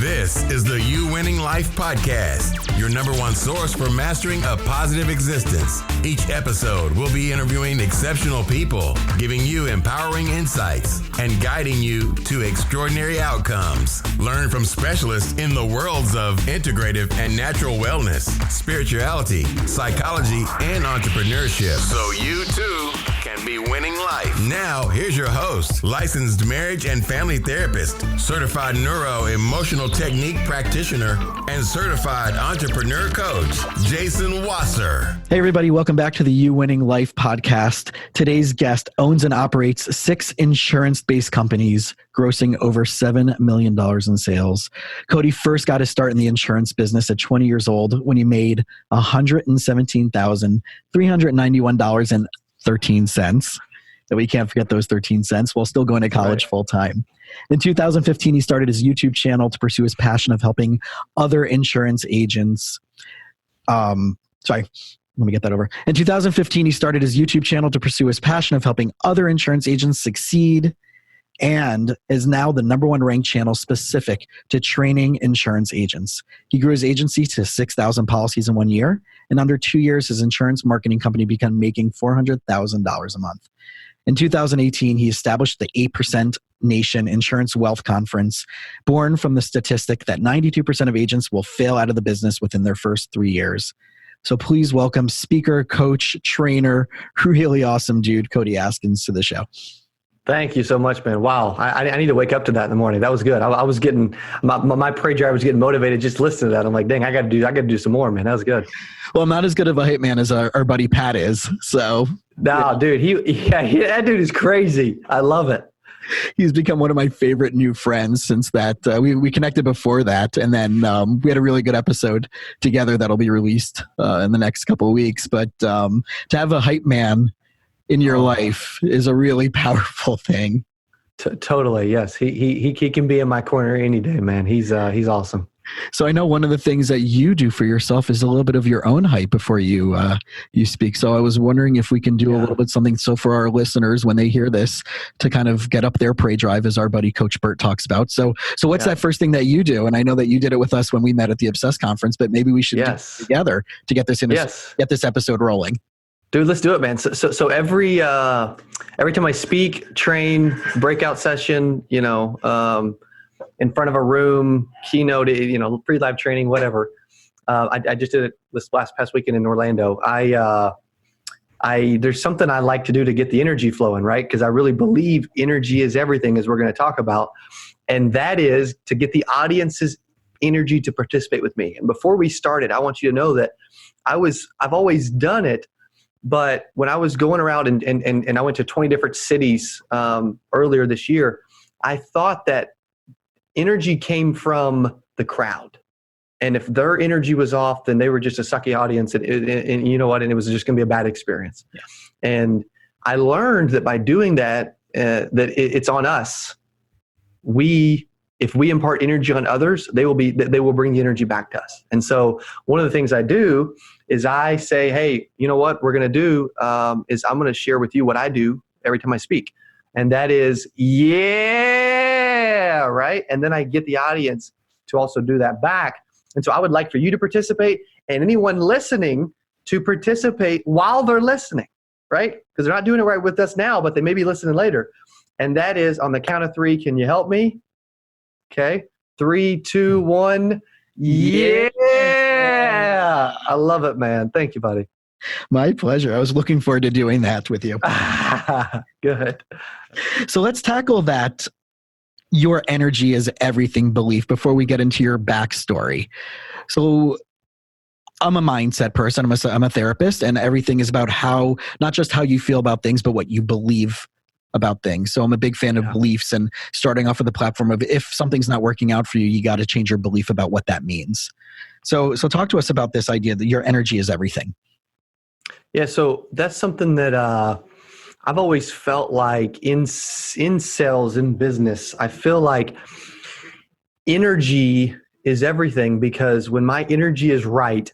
This is the You Winning Life Podcast, your number one source for mastering a positive existence. Each episode will be interviewing exceptional people, giving you empowering insights, and guiding you to extraordinary outcomes. Learn from specialists in the worlds of integrative and natural wellness, spirituality, psychology, and entrepreneurship, so you too can be winning life. Now, here's your host, licensed marriage and family therapist, certified neuro-emotional technique practitioner, and certified entrepreneur coach, Jason Wasser. Hey, everybody. Welcome back to the You Winning Life podcast. Today's guest owns and operates 6 insurance-based companies, grossing over $7 million in sales. Cody first got his start in the insurance business at 20 years old when he made $117,391.13. That we can't forget those 13 cents while still going to college full time. In 2015, he started his YouTube channel to pursue his passion of helping other insurance agents. Let me get that over. In 2015, he started his YouTube channel to pursue his passion of helping other insurance agents succeed, and is now the number 1 ranked channel specific to training insurance agents. He grew his agency to 6,000 policies in 1 year. In under 2 years, his insurance marketing company began making $400,000 a month. In 2018, he established the 8% Nation Insurance Wealth Conference, born from the statistic that 92% of agents will fail out of the business within their first 3 years. So please welcome speaker, coach, trainer, really awesome dude, Cody Askins, to the show. Thank you so much, man. Wow. I need to wake up to that in the morning. That was good. I was getting, my pre-drive was getting motivated just listening to that. I'm like, dang, I got to do some more, man. That was good. Well, I'm not as good of a hype man as our buddy Pat is. So. No, dude, that dude is crazy. I love it. He's become one of my favorite new friends since that. We connected before that, and then we had a really good episode together that'll be released in the next couple of weeks. But to have a hype man in your life is a really powerful thing. Totally, yes. He can be in my corner any day, man. He's awesome. So I know one of the things that you do for yourself is a little bit of your own hype before you speak. So I was wondering if we can do a little bit something so for our listeners when they hear this to kind of get up their prey drive, as our buddy Coach Burt talks about. So what's that first thing that you do? And I know that you did it with us when we met at the Obsess conference, but maybe we should do it together to get this get this episode rolling. Dude, let's do it, man. So every time I speak, train, breakout session, in front of a room, keynote, pre-live training, whatever. I just did it this past weekend in Orlando. There's something I like to do to get the energy flowing, right? Because I really believe energy is everything, as we're going to talk about. And that is to get the audience's energy to participate with me. And before we started, I want you to know that I've always done it. But when I was going around and I went to 20 different cities earlier this year, I thought that energy came from the crowd. And if their energy was off, then they were just a sucky audience. And you know what? And it was just going to be a bad experience. Yeah. And I learned that by doing that, it's on us. If we impart energy on others, they will bring the energy back to us. And so one of the things I do is I say, hey, you know what we're going to do is I'm going to share with you what I do every time I speak. And that is, right? And then I get the audience to also do that back. And so I would like for you to participate and anyone listening to participate while they're listening, right? Because they're not doing it right with us now, but they may be listening later. And that is on the count of 3. Can you help me? Okay. 3, 2, 1. Yeah. I love it, man. Thank you, buddy. My pleasure. I was looking forward to doing that with you. Good. So let's tackle that your energy is everything belief before we get into your backstory. So I'm a mindset person. I'm a therapist, and everything is about not just how you feel about things, but what you believe about things. So I'm a big fan of beliefs, and starting off with the platform of if something's not working out for you, you got to change your belief about what that means. So talk to us about this idea that your energy is everything. Yeah. So that's something that, I've always felt like in sales, in business, I feel like energy is everything, because when my energy is right,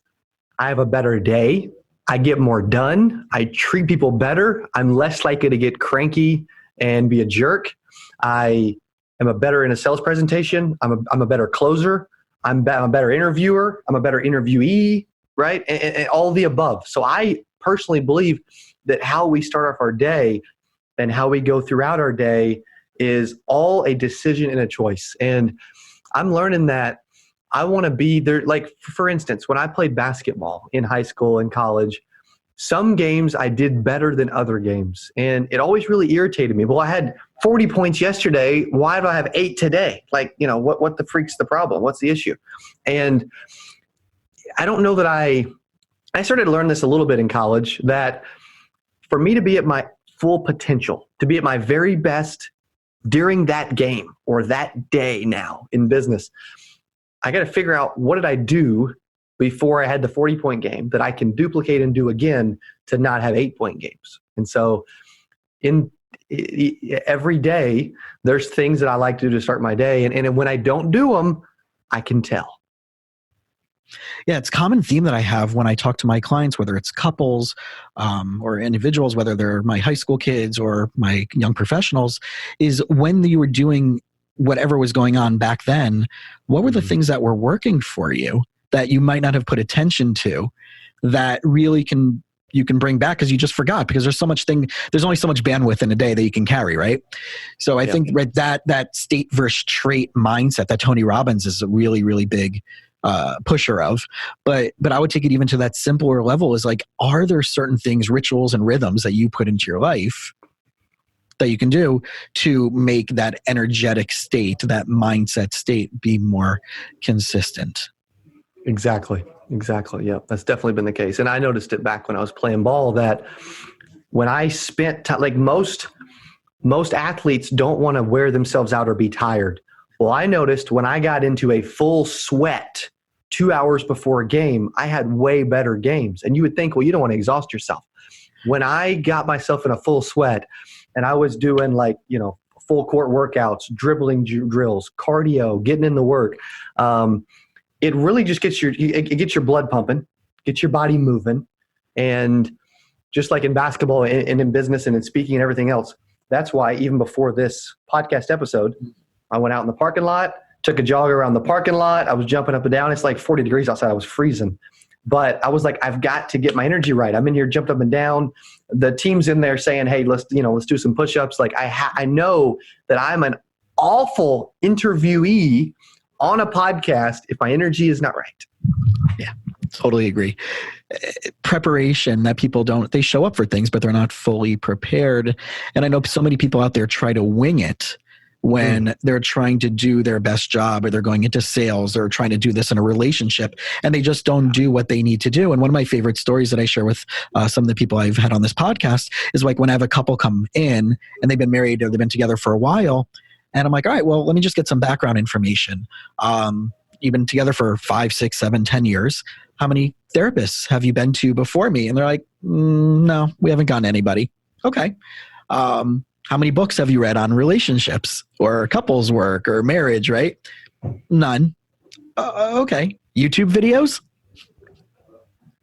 I have a better day. I get more done. I treat people better. I'm less likely to get cranky and be a jerk. I am a better in a sales presentation. I'm a better closer. I'm a better interviewer. I'm a better interviewee, right? And all the above. So I personally believe that how we start off our day and how we go throughout our day is all a decision and a choice. And I'm learning that I want to be there. Like, for instance, when I played basketball in high school and college, some games I did better than other games. And it always really irritated me. Well, I had 40 points yesterday. Why do I have 8 today? Like, what the freak's the problem? What's the issue? And I don't know that I started to learn this a little bit in college, that for me to be at my full potential, to be at my very best during that game or that day now in business, I got to figure out, what did I do before I had the 40-point game that I can duplicate and do again to not have 8-point games. And so every day, there's things that I like to do to start my day. And when I don't do them, I can tell. Yeah, it's a common theme that I have when I talk to my clients, whether it's couples or individuals, whether they're my high school kids or my young professionals, is when you were doing whatever was going on back then, what were the things that were working for you that you might not have put attention to that really you can bring back because you just forgot, because there's only so much bandwidth in a day that you can carry, right? So I think that state versus trait mindset that Tony Robbins is a really, really big pusher of, but I would take it even to that simpler level, is like, are there certain things, rituals and rhythms that you put into your life that you can do to make that energetic state, that mindset state, be more consistent? Exactly. Yeah, that's definitely been the case. And I noticed it back when I was playing ball, that when I spent time, like most athletes don't want to wear themselves out or be tired. Well, I noticed when I got into a full sweat 2 hours before a game, I had way better games. And you would think, well, you don't want to exhaust yourself. When I got myself in a full sweat and I was doing full court workouts, dribbling drills, cardio, getting in the work, it really just gets your blood pumping, gets your body moving. And just like in basketball and in business and in speaking and everything else, that's why even before this podcast episode, I went out in the parking lot, took a jog around the parking lot. I was jumping up and down. It's like 40 degrees outside. I was freezing. But I was like, I've got to get my energy right. I'm in here jumped up and down. The team's in there saying, hey, let's do some push-ups. Like I know that I'm an awful interviewee on a podcast if my energy is not right. Yeah, totally agree. Preparation, that people they show up for things, but they're not fully prepared. And I know so many people out there try to wing it when they're trying to do their best job, or they're going into sales, or trying to do this in a relationship, and they just don't do what they need to do. And one of my favorite stories that I share with some of the people I've had on this podcast is like when I have a couple come in and they've been married or they've been together for a while, and I'm like, all right, well, let me just get some background information. You've been together for 5, 6, 7, 10 years. How many therapists have you been to before me? And they're like, no, we haven't gotten anybody. Okay. How many books have you read on relationships or couples work or marriage, right? None. Okay. YouTube videos?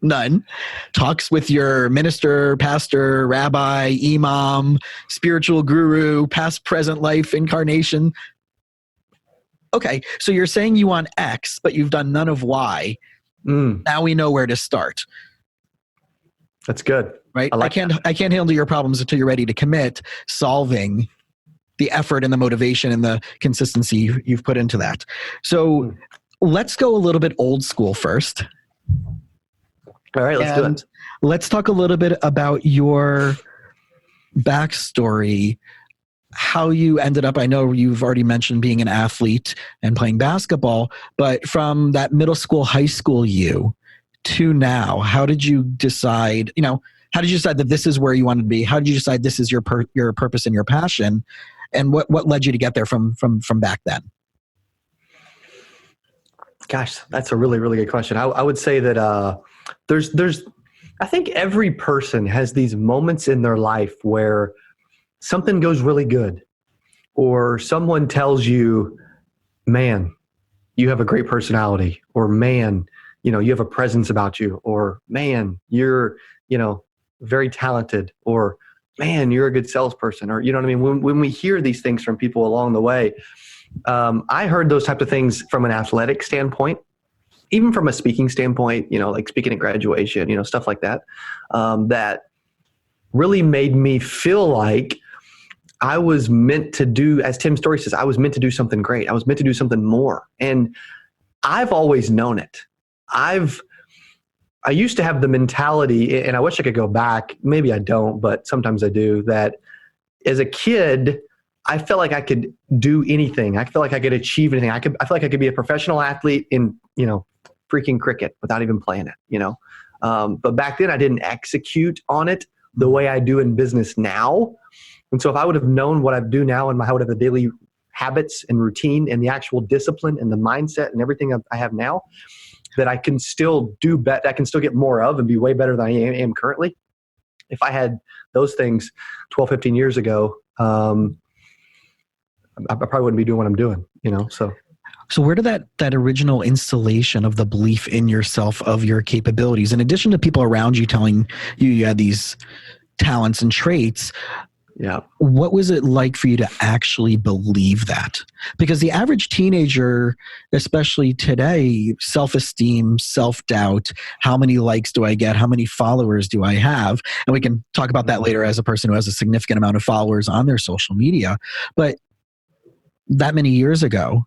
None. Talks with your minister, pastor, rabbi, imam, spiritual guru, past, present life, incarnation? Okay. So you're saying you want X, but you've done none of Y. Now we know where to start. That's good. Right? I can't handle your problems until you're ready to commit solving the effort and the motivation and the consistency you've put into that. So let's go a little bit old school first. All right, let's do it. Let's talk a little bit about your backstory, how you ended up. I know you've already mentioned being an athlete and playing basketball, but from that middle school, high school you to now, how did you decide, how did you decide that this is where you wanted to be? How did you decide this is your purpose and your passion? And what led you to get there from back then? Gosh, that's a really, really good question. I would say that I think every person has these moments in their life where something goes really good, or someone tells you, man, you have a great personality, or man, you have a presence about you, or man, you're, very talented, or man, you're a good salesperson, or, you know what I mean? When we hear these things from people along the way, I heard those types of things from an athletic standpoint, even from a speaking standpoint, like speaking at graduation, stuff like that, that really made me feel like I was meant to do, as Tim Story says, I was meant to do something great. I was meant to do something more. And I've always known it. I used to have the mentality, and I wish I could go back. Maybe I don't, but sometimes I do, that as a kid, I felt like I could do anything. I felt like I could achieve anything. I felt like I could be a professional athlete in, freaking cricket without even playing it, But back then I didn't execute on it the way I do in business now. And so if I would have known what I do now and how I would have the daily habits and routine and the actual discipline and the mindset and everything I have now, that I can still do better, I can still get more of and be way better than I am currently. If I had those things 12, 15 years ago, I probably wouldn't be doing what I'm doing, So where did that original installation of the belief in yourself, of your capabilities, in addition to people around you telling you had these talents and traits, what was it like for you to actually believe that? Because the average teenager, especially today, self-esteem, self-doubt, how many likes do I get? How many followers do I have? And we can talk about that later as a person who has a significant amount of followers on their social media. But that many years ago,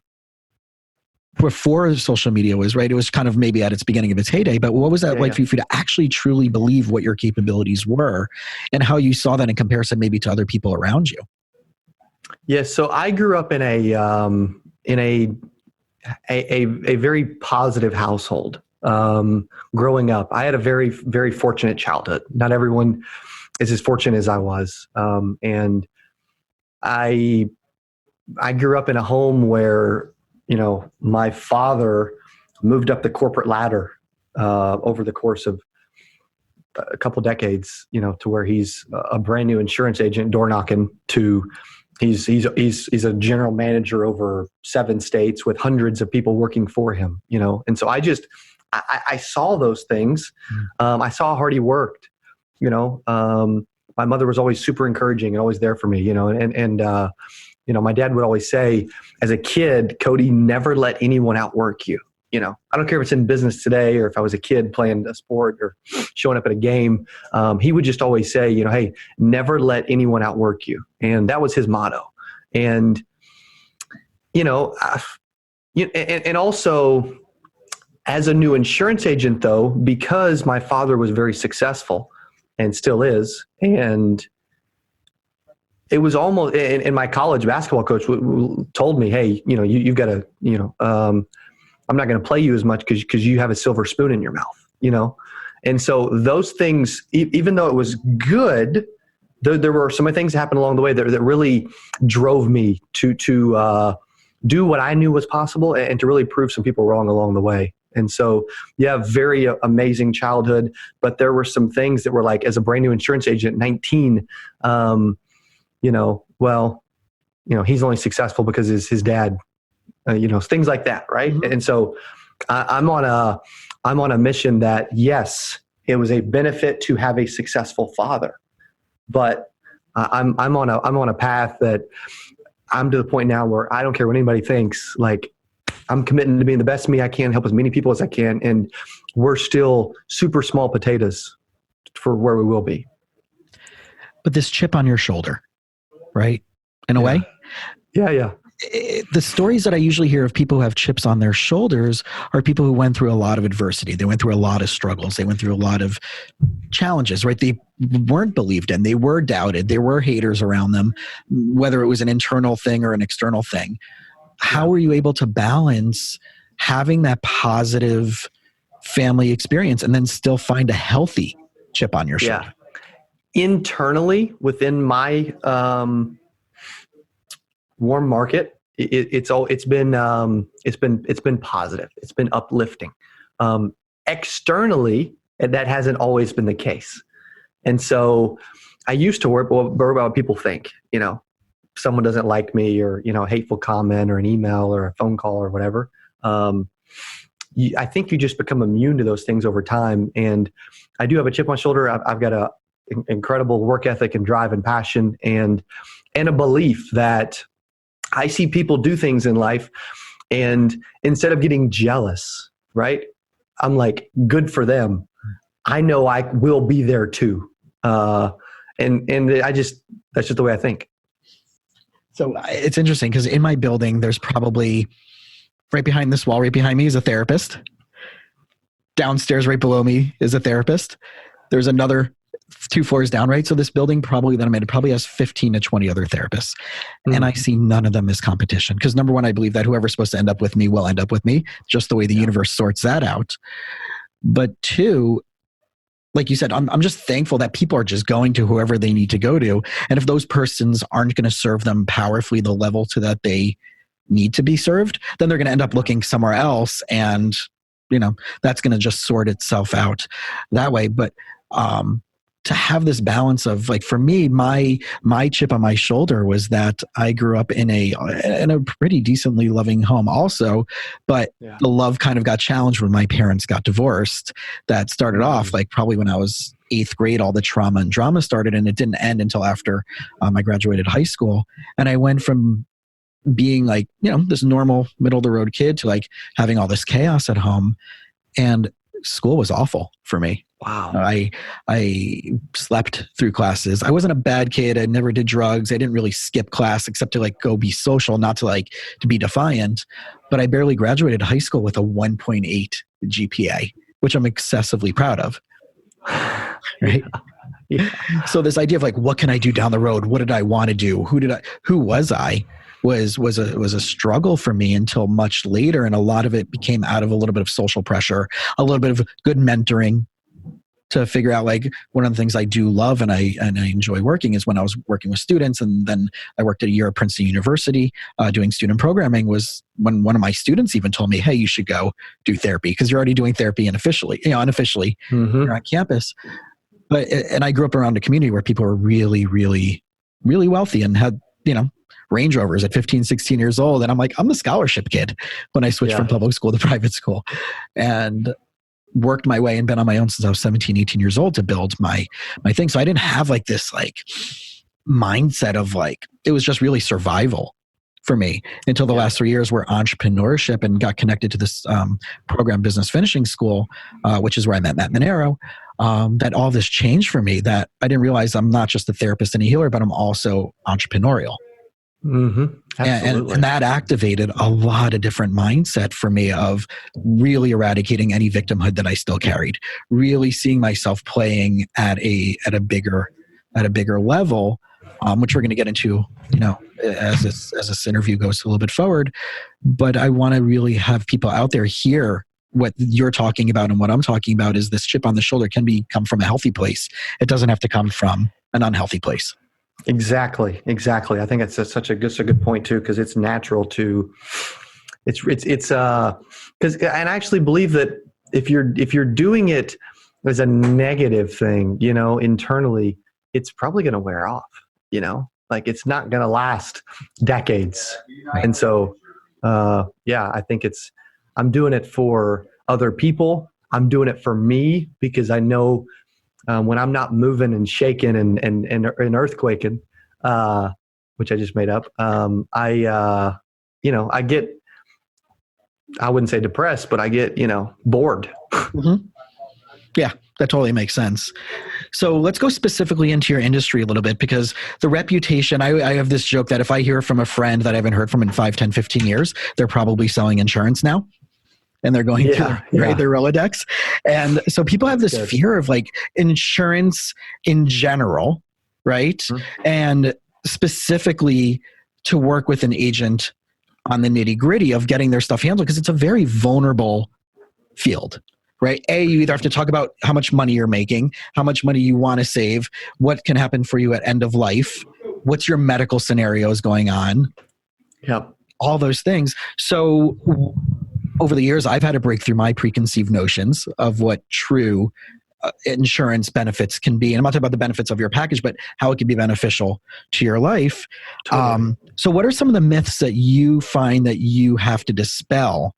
before social media was, right, it was kind of maybe at its beginning of its heyday, but what was that like for you to actually truly believe what your capabilities were and how you saw that in comparison maybe to other people around you? Yes. So I grew up in a very positive household. Growing up, I had a very, very fortunate childhood. Not everyone is as fortunate as I was. And I grew up in a home where, my father moved up the corporate ladder over the course of a couple decades, to where he's a brand new insurance agent door knocking to he's a general manager over 7 states with hundreds of people working for him, And so I saw those things. I saw how hard he worked, my mother was always super encouraging and always there for me, my dad would always say, as a kid, Cody, never let anyone outwork you. I don't care if it's in business today or if I was a kid playing a sport or showing up at a game. He would just always say, hey, never let anyone outwork you. And that was his motto. And, and also as a new insurance agent, though, because my father was very successful and still is, and it was almost, and my college basketball coach told me, hey, you've got to, I'm not going to play you as much because you have a silver spoon in your mouth, And so those things, even though it was good, there were some things that happened along the way that really drove me to do what I knew was possible and to really prove some people wrong along the way. And so, very amazing childhood, but there were some things that were like, as a brand new insurance agent, 19, he's only successful because his dad, things like that. Right. Mm-hmm. And so I'm on a mission that, yes, it was a benefit to have a successful father, but I'm on a path that I'm to the point now where I don't care what anybody thinks. Like, I'm committing to being the best me I can, help as many people as I can. And we're still super small potatoes for where we will be. But this chip on your shoulder, right? In a way? Yeah. The stories that I usually hear of people who have chips on their shoulders are people who went through a lot of adversity. They went through a lot of struggles. They went through a lot of challenges, right? They weren't believed in. They were doubted. There were haters around them, whether it was an internal thing or an external thing. How were you able to balance having that positive family experience and then still find a healthy chip on your shoulder? Internally, within my warm market, it's been positive. It's been uplifting. Externally, that hasn't always been the case. And so I used to worry about what people think, someone doesn't like me, or, a hateful comment or an email or a phone call or whatever. I think you just become immune to those things over time. And I do have a chip on my shoulder. I've got incredible work ethic and drive and passion, and a belief that I see people do things in life, and instead of getting jealous, right? I'm like, good for them. I know I will be there too. And that's just the way I think. So it's interesting because in my building, there's probably right behind this wall, right behind me is a therapist. Downstairs, right below me is a therapist. There's another 2 floors down, right? So this building probably has 15 to 20 other therapists. And I see none of them as competition. Because number one, I believe that whoever's supposed to end up with me will end up with me, just the way the universe sorts that out. But two, like you said, I'm just thankful that people are just going to whoever they need to go to. And if those persons aren't going to serve them powerfully the level to that they need to be served, then they're going to end up looking somewhere else. And, that's going to just sort itself out that way. But to have this balance of, like, for me, my chip on my shoulder was that I grew up in a pretty decently loving home also, but the love kind of got challenged when my parents got divorced. That started off like probably when I was 8th grade, all the trauma and drama started, and it didn't end until after I graduated high school. And I went from being like, this normal middle of the road kid to like having all this chaos at home, and school was awful for me. Wow. I slept through classes. I wasn't a bad kid. I never did drugs. I didn't really skip class except to like go be social, not to like to be defiant. But I barely graduated high school with a 1.8 GPA, which I'm excessively proud of. Right? Yeah. So this idea of like, what can I do down the road? What did I want to do? Who was I? Was a struggle for me until much later. And a lot of it became out of a little bit of social pressure, a little bit of good mentoring to figure out, like, one of the things I do love and I enjoy working is when I was working with students. And then I worked at a year at Princeton University doing student programming, was when one of my students even told me, hey, you should go do therapy because you're already doing therapy unofficially you're on campus. And I grew up around a community where people were really, really, really wealthy and had, Range Rovers at 15, 16 years old. And I'm like, I'm the scholarship kid when I switched from public school to private school, and worked my way and been on my own since I was 17, 18 years old to build my thing. So I didn't have like this like mindset of like, it was just really survival for me until the last 3 years where entrepreneurship, and got connected to this program, Business Finishing School, which is where I met Matt Monero. That all this changed for me, that I didn't realize I'm not just a therapist and a healer, but I'm also entrepreneurial. Absolutely. And that activated a lot of different mindset for me of really eradicating any victimhood that I still carried, really seeing myself playing at a bigger level, which we're going to get into, as this interview goes a little bit forward. But I want to really have people out there hear what you're talking about, and what I'm talking about is this chip on the shoulder can come from a healthy place. It doesn't have to come from an unhealthy place. Exactly. I think it's such a good point too, because it's natural to, because and I actually believe that if you're doing it as a negative thing, internally, it's probably going to wear off. Like it's not going to last decades. Right. And so, I think I'm doing it for other people. I'm doing it for me because I know. When I'm not moving and shaking and earthquaking, which I just made up, I get, I wouldn't say depressed, but I get, bored. Mm-hmm. Yeah, that totally makes sense. So let's go specifically into your industry a little bit, because the reputation, I have this joke that if I hear from a friend that I haven't heard from in 5, 10, 15 years, they're probably selling insurance now. And they're going through their Rolodex. And so people have this fear of like insurance in general, right? Mm-hmm. And specifically to work with an agent on the nitty gritty of getting their stuff handled, because it's a very vulnerable field, right? You either have to talk about how much money you're making, how much money you want to save, what can happen for you at end of life, what's your medical scenarios going on, all those things. So over the years, I've had to break through my preconceived notions of what true insurance benefits can be. And I'm not talking about the benefits of your package, but how it can be beneficial to your life. Totally. So what are some of the myths that you find that you have to dispel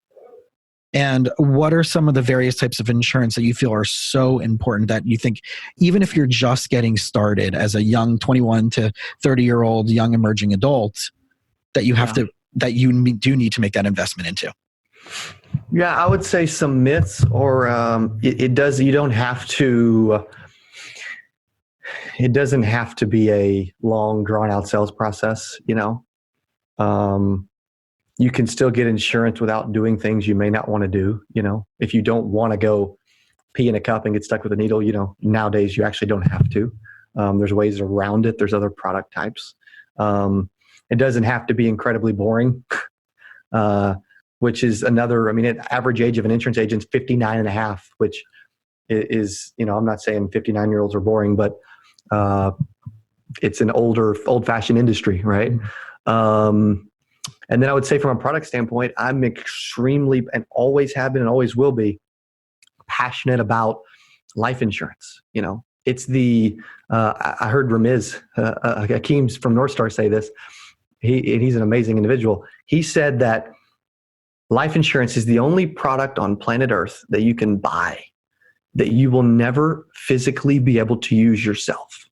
And what are some of the various types of insurance that you feel are so important that you think, even if you're just getting started as a young 21 to 30-year-old young emerging adult, that you have that you do need to make that investment into? Yeah, I would say some myths, or it doesn't have to be a long, drawn out sales process. You can still get insurance without doing things you may not want to do. If you don't want to go pee in a cup and get stuck with a needle, nowadays you actually don't have to. There's ways around it. There's other product types. It doesn't have to be incredibly boring, which is another, average age of an insurance agent is 59 and a half, which is, I'm not saying 59-year-olds are boring, but it's an old-fashioned industry, right? And then I would say from a product standpoint, I'm extremely, and always have been and always will be, passionate about life insurance. It's I heard Ramiz Hakeem from North Star say this. He's an amazing individual. He said that life insurance is the only product on planet Earth that you can buy that you will never physically be able to use yourself.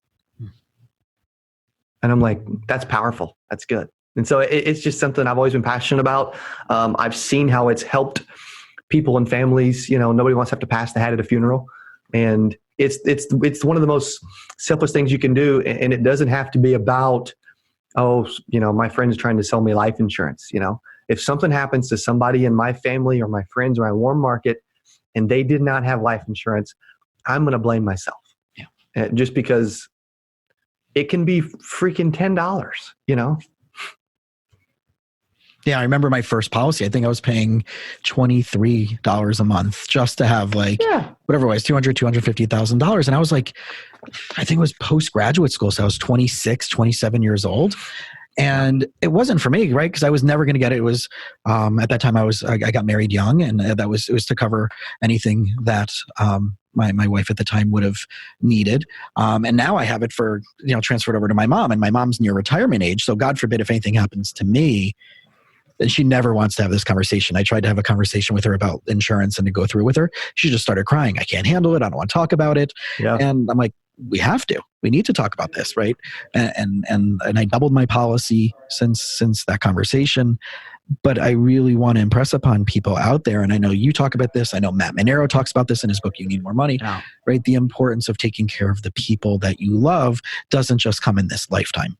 And I'm like, that's powerful. That's good. And so it's just something I've always been passionate about. I've seen how it's helped people and families. Nobody wants to have to pass the hat at a funeral. And it's one of the most simplest things you can do. And it doesn't have to be about, my friend's trying to sell me life insurance. If something happens to somebody in my family or my friends or my warm market and they did not have life insurance, I'm going to blame myself. Yeah. Just because it can be freaking $10, Yeah, I remember my first policy. I think I was paying $23 a month just to have whatever it was, $250,000. And I was like, I think it was post-graduate school. So I was 26, 27 years old. And it wasn't for me, right? Because I was never going to get it. It was, at that time I got married young, and it was to cover anything that my wife at the time would have needed. And now I have it for, transferred over to my mom, and my mom's near retirement age. So God forbid if anything happens to me. And she never wants to have this conversation. I tried to have a conversation with her about insurance and to go through with her. She just started crying. I can't handle it. I don't want to talk about it. Yeah. And I'm like, we have to. We need to talk about this, right? And I doubled my policy since that conversation. But I really want to impress upon people out there, and I know you talk about this. I know Matt Monero talks about this in his book, You Need More Money, right? The importance of taking care of the people that you love doesn't just come in this lifetime.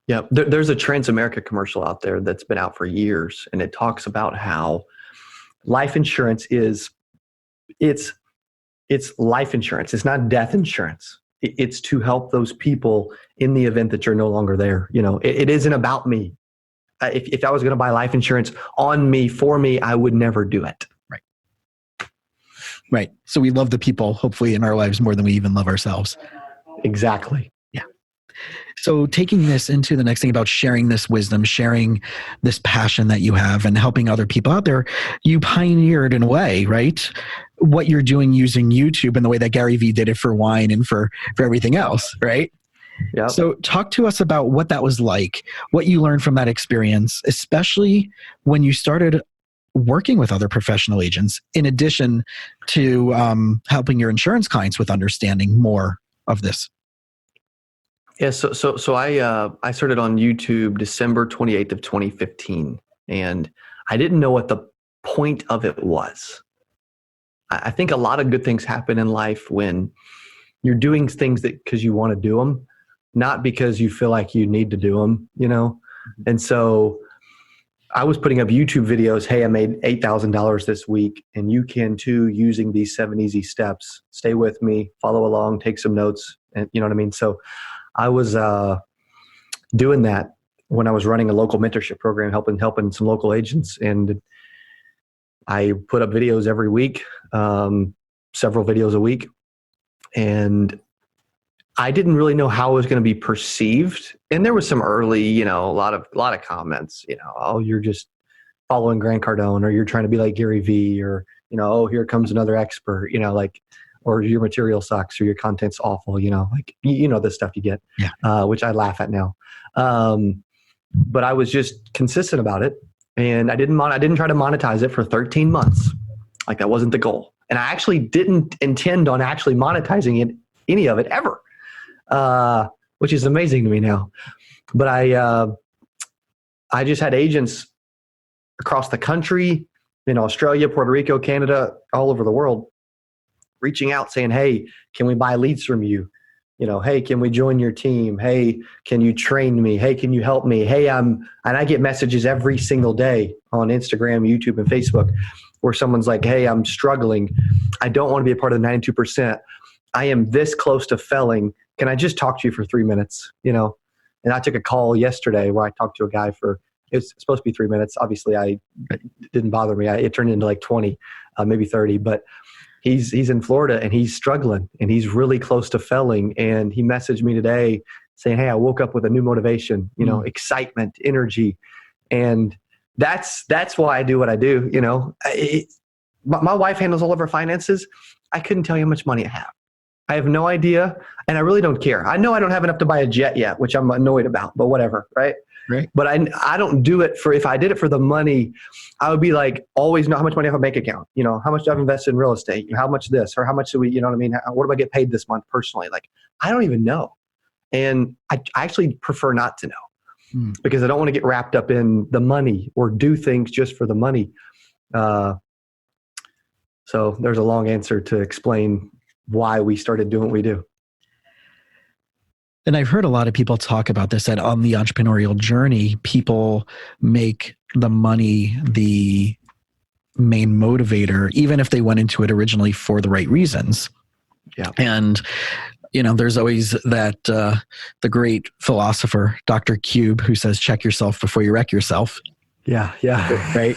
Yeah, there's a Transamerica commercial out there that's been out for years, and it talks about how life insurance it's life insurance. It's not death insurance. It's to help those people in the event that you're no longer there. It isn't about me. If I was going to buy life insurance on me, for me, I would never do it. Right. So we love the people, hopefully, in our lives more than we even love ourselves. Exactly. So taking this into the next thing about sharing this wisdom, sharing this passion that you have and helping other people out there, you pioneered in a way, right? What you're doing using YouTube and the way that Gary Vee did it for wine and for everything else, right? Yeah. So talk to us about what that was like, what you learned from that experience, especially when you started working with other professional agents, in addition to helping your insurance clients with understanding more of this. Yeah, so I started on YouTube December 28th of 2015, and I didn't know what the point of it was. I think a lot of good things happen in life when you're doing things because you want to do them, not because you feel like you need to do them, And so I was putting up YouTube videos. Hey, I made $8,000 this week, and you can too, using these 7 easy steps. Stay with me, follow along, take some notes, and you know what I mean? So I was doing that when I was running a local mentorship program, helping some local agents, and I put up videos every week, several videos a week, and I didn't really know how it was going to be perceived. And there was some early, a lot of comments, oh, you're just following Grant Cardone, or you're trying to be like Gary Vee, or oh, here comes another expert, or your material sucks, or your content's awful, the stuff you get, which I laugh at now. But I was just consistent about it, and I didn't try to monetize it for 13 months. Like that wasn't the goal. And I actually didn't intend on actually monetizing it, any of it ever, which is amazing to me now. But I just had agents across the country, in Australia, Puerto Rico, Canada, all over the world, reaching out saying, hey, can we buy leads from you? Hey, can we join your team? Hey, can you train me? Hey, can you help me? Hey, and I get messages every single day on Instagram, YouTube, and Facebook where someone's like, hey, I'm struggling. I don't want to be a part of the 92%. I am this close to failing. Can I just talk to you for 3 minutes? And I took a call yesterday where I talked to a guy for, it's supposed to be 3 minutes. Obviously, it didn't bother me. It turned into like 20, maybe 30, but he's in Florida and he's struggling and he's really close to failing. And he messaged me today saying, hey, I woke up with a new motivation, excitement, energy. And that's why I do what I do. My wife handles all of our finances. I couldn't tell you how much money I have. I have no idea. And I really don't care. I know I don't have enough to buy a jet yet, which I'm annoyed about, but whatever. Right. But I don't do it if I did it for the money, I would be like, always know how much money I have in a bank account. How much do I have invested in real estate? How much this, or how much do we, what do I get paid this month personally? Like, I don't even know. And I actually prefer not to know because I don't want to get wrapped up in the money or do things just for the money. So there's a long answer to explain why we started doing what we do. And I've heard a lot of people talk about this, that on the entrepreneurial journey, people make the money the main motivator, even if they went into it originally for the right reasons. Yeah. And, there's always that, the great philosopher, Dr. Cube, who says, check yourself before you wreck yourself. Yeah. Yeah. Right.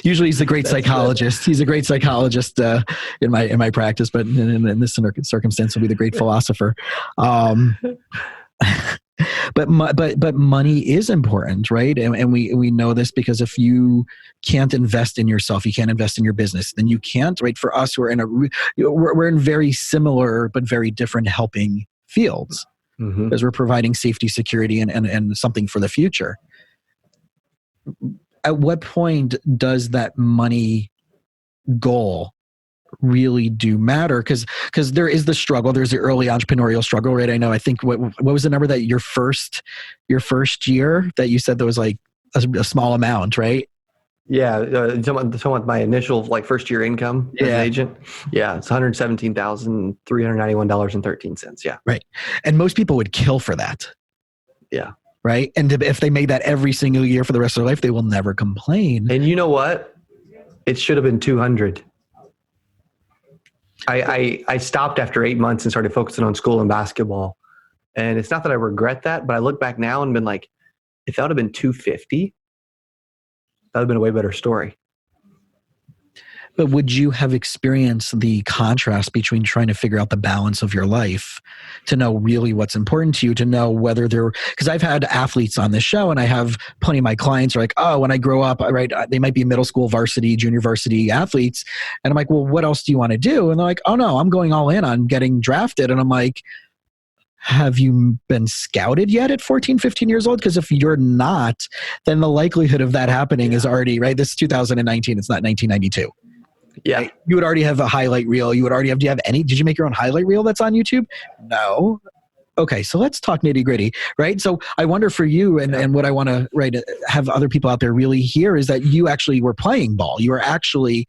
Usually he's a great psychologist. He's a great psychologist in my practice, but in this circumstance, will be the great philosopher. But money is important, right? And we know this because if you can't invest in yourself, you can't invest in your business, then you can't. Right? For us, we're in very similar but very different helping fields because we're providing safety, security, and something for the future. At what point does that money goal really do matter? Because there is the struggle. There's the early entrepreneurial struggle, right? I think what was the number that your first year that you said there was like a small amount, right? Yeah, someone with my initial first year income as an agent. Yeah, it's $117,391.13. Yeah, right. And most people would kill for that. Yeah. Right. And if they make that every single year for the rest of their life, they will never complain. And you know what? It should have been 200. I stopped after 8 months and started focusing on school and basketball. And it's not that I regret that, but I look back now and been like, if that would have been 250, that would have been a way better story. But would you have experienced the contrast between trying to figure out the balance of your life to know really what's important to you, to know whether because I've had athletes on this show and I have plenty of my clients are like, oh, when I grow up, right, they might be middle school, varsity, junior varsity athletes. And I'm like, well, what else do you want to do? And they're like, oh no, I'm going all in on getting drafted. And I'm like, have you been scouted yet at 14, 15 years old? Because if you're not, then the likelihood of that happening is already, right? This is 2019. It's not 1992. Yeah. Right? You would already have a highlight reel. You would already have, did you make your own highlight reel that's on YouTube? No. Okay. So let's talk nitty gritty, right? So I wonder for you and what I want to have other people out there really hear is that you actually were playing ball. You were actually,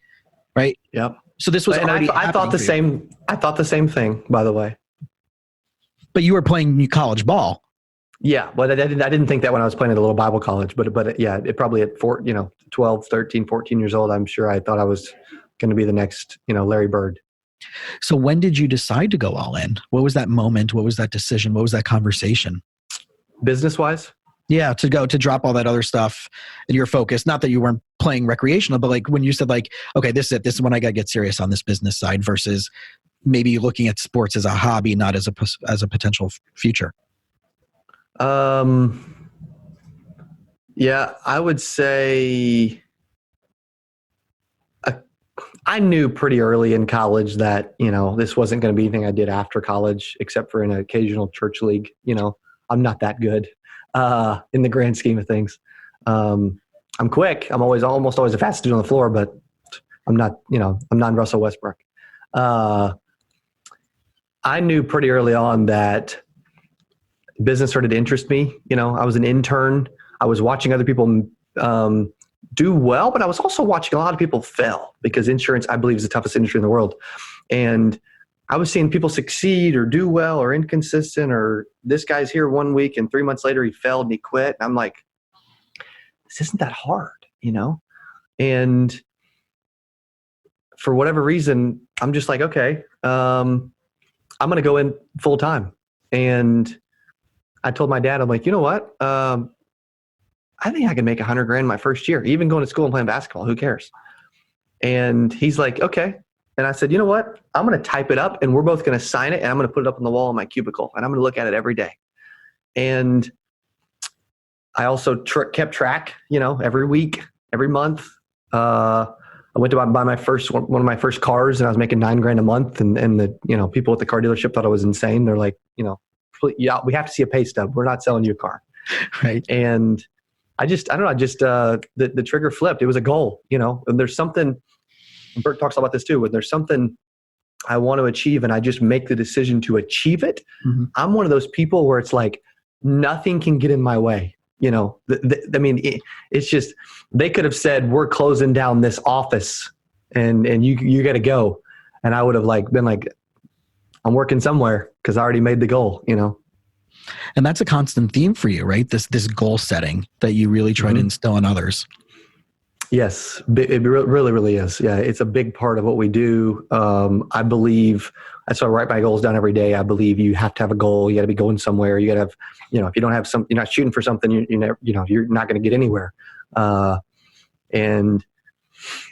right? Yep. So this was already I thought the same. I thought the same thing, by the way. But you were playing college ball. Yeah. Well, I didn't think that when I was playing at a little Bible college, but it probably at 12, 13, 14 years old, I'm sure I thought I was going to be the next, Larry Bird. So when did you decide to go all in? What was that moment? What was that decision? What was that conversation? Business-wise? Yeah, to drop all that other stuff and your focus. Not that you weren't playing recreational, but when you said okay, this is it. This is when I got to get serious on this business side versus maybe looking at sports as a hobby, not as a potential future. Yeah, I would say I knew pretty early in college that, this wasn't going to be anything I did after college, except for an occasional church league. I'm not that good in the grand scheme of things. I'm quick. I'm almost always the fastest dude on the floor, but I'm not Russell Westbrook. I knew pretty early on that business started to interest me. I was an intern. I was watching other people do well, but I was also watching a lot of people fail, because insurance, I believe, is the toughest industry in the world. And I was seeing people succeed or do well or inconsistent, or this guy's here 1 week and 3 months later he failed and he quit. And I'm like, this isn't that hard, And for whatever reason, I'm just like, okay, I'm going to go in full time. And I told my dad, I'm like, you know what? I think I can make $100,000 my first year, even going to school and playing basketball. Who cares? And he's like, okay. And I said, you know what? I'm going to type it up and we're both going to sign it and I'm going to put it up on the wall in my cubicle and I'm going to look at it every day. And I also kept track, every week, every month. I went to buy one of my first cars and I was making $9,000 a month. And the, people at the car dealership thought I was insane. They're like, yeah, we have to see a pay stub. We're not selling you a car. Right. And the trigger flipped. It was a goal, and there's something, Bert talks about this too, when there's something I want to achieve and I just make the decision to achieve it. Mm-hmm. I'm one of those people where it's like, nothing can get in my way. It's just, they could have said, we're closing down this office and you got to go. And I would have been like, I'm working somewhere because I already made the goal, And that's a constant theme for you, right? This goal setting that you really try to instill in others. Yes, it really, really is. Yeah, it's a big part of what we do. I believe, that's why I write my goals down every day. I believe you have to have a goal. You got to be going somewhere. You got to have, if you don't have you're not shooting for something, you're not going to get anywhere. And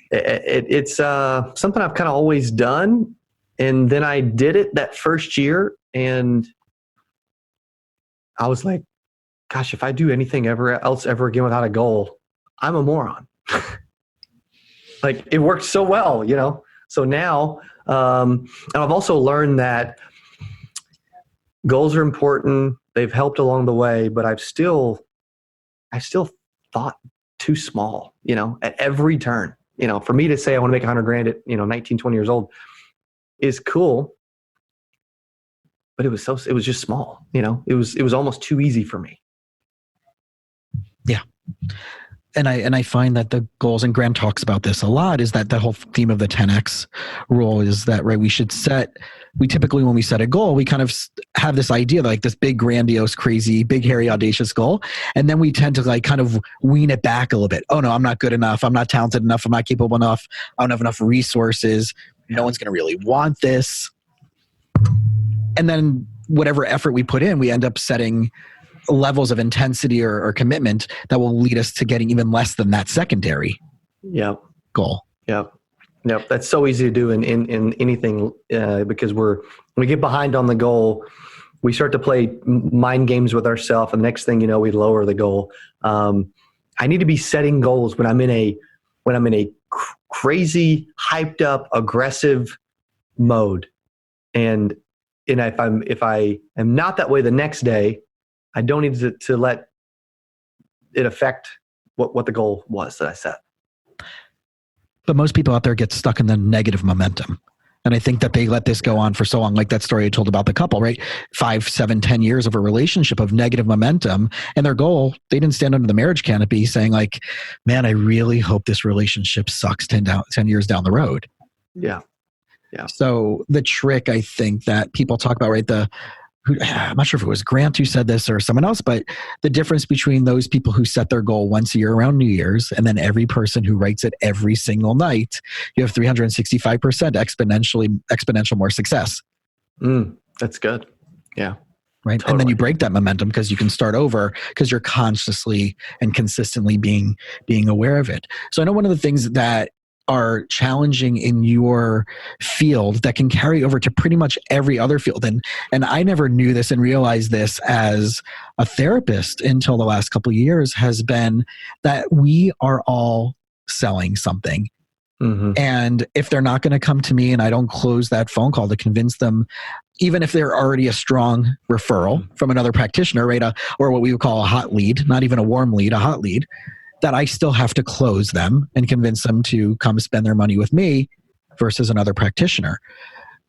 it's something I've kind of always done. And then I did it that first year and I was like, gosh, if I do anything ever again without a goal, I'm a moron. It worked so well, So now, and I've also learned that goals are important. They've helped along the way, but I've still thought too small, at every turn. For me to say I want to make $100,000 at 19, 20 years old is cool. But it was just small, it was almost too easy for me. Yeah. And I find that the goals, and Graham talks about this a lot, is that the whole theme of the 10X rule is that, right, we typically, when we set a goal, we kind of have this idea, like this big, grandiose, crazy, big, hairy, audacious goal. And then we tend to kind of wean it back a little bit. Oh no, I'm not good enough. I'm not talented enough. I'm not capable enough. I don't have enough resources. No one's going to really want this. And then whatever effort we put in, we end up setting levels of intensity or commitment that will lead us to getting even less than that secondary goal. Yep. That's so easy to do in anything because we get behind on the goal. We start to play mind games with ourselves, and the next thing you know, we lower the goal. I need to be setting goals when I'm in a crazy, hyped up, aggressive mode, and if I am not that way the next day, I don't need to let it affect what the goal was that I set. But most people out there get stuck in the negative momentum. And I think that they let this go on for so long, like that story I told about the couple, right? 5, 7, 10 years of a relationship of negative momentum. And their goal, they didn't stand under the marriage canopy saying like, man, I really hope this relationship sucks 10 years down the road. Yeah. So the trick, I think, that people talk about, right? I'm not sure if it was Grant who said this or someone else, but the difference between those people who set their goal once a year around New Year's and then every person who writes it every single night, you have 365% exponential more success. That's good. Yeah. Right. Totally. And then you break that momentum because you can start over because you're consciously and consistently being aware of it. So I know one of the things that are challenging in your field that can carry over to pretty much every other field. And I never knew this and realized this as a therapist until the last couple of years has been that we are all selling something. Mm-hmm. And if they're not going to come to me and I don't close that phone call to convince them, even if they're already a strong referral from another practitioner, right? Or what we would call a hot lead, not even a warm lead, a hot lead. that I still have to close them and convince them to come spend their money with me versus another practitioner.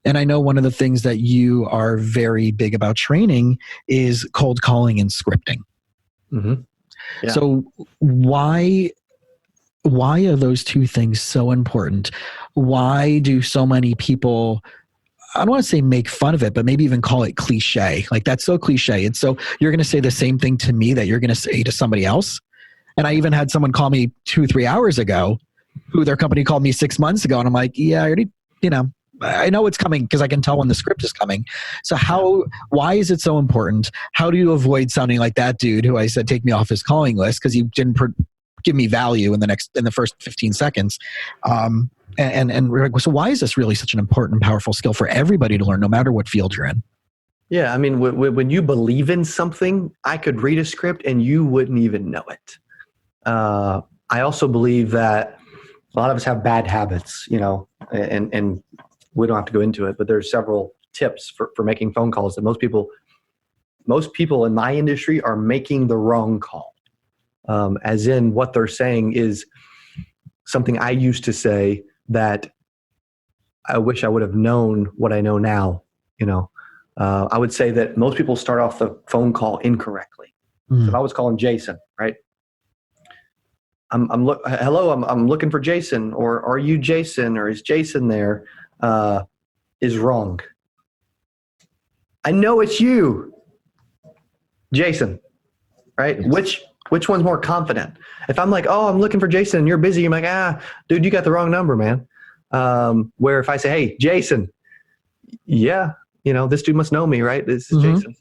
And I know one of the things that you are very big about training is cold calling and scripting. Mm-hmm. Yeah. So why are those two things so important? Why do so many people, I don't want to say make fun of it, but maybe even call it cliche? Like, that's so cliche. And so you're going to say the same thing to me that you're going to say to somebody else. And I even had someone call me 2-3 hours ago who their company called me 6 months ago. And I'm like, yeah, I already, I know it's coming because I can tell when the script is coming. So why is it so important? How do you avoid sounding like that dude who I said, take me off his calling list because he didn't give me value in the first 15 seconds? And we're like, so why is this really such an important, powerful skill for everybody to learn, no matter what field you're in? Yeah. I mean, when you believe in something, I could read a script and you wouldn't even know it. I also believe that a lot of us have bad habits, and we don't have to go into it, but there's several tips for making phone calls that most people in my industry are making the wrong call. As in what they're saying is something I used to say that I wish I would have known what I know now. I would say that most people start off the phone call incorrectly. So if I was calling Jason, right? Hello, I'm looking for Jason, or are you Jason, or is Jason there? Is wrong. I know it's you, Jason, right? Yes. Which one's more confident? If I'm like, oh, I'm looking for Jason and you're busy, you're like, dude, you got the wrong number, man. Where if I say, hey, Jason, yeah, this dude must know me, right? This is Jason.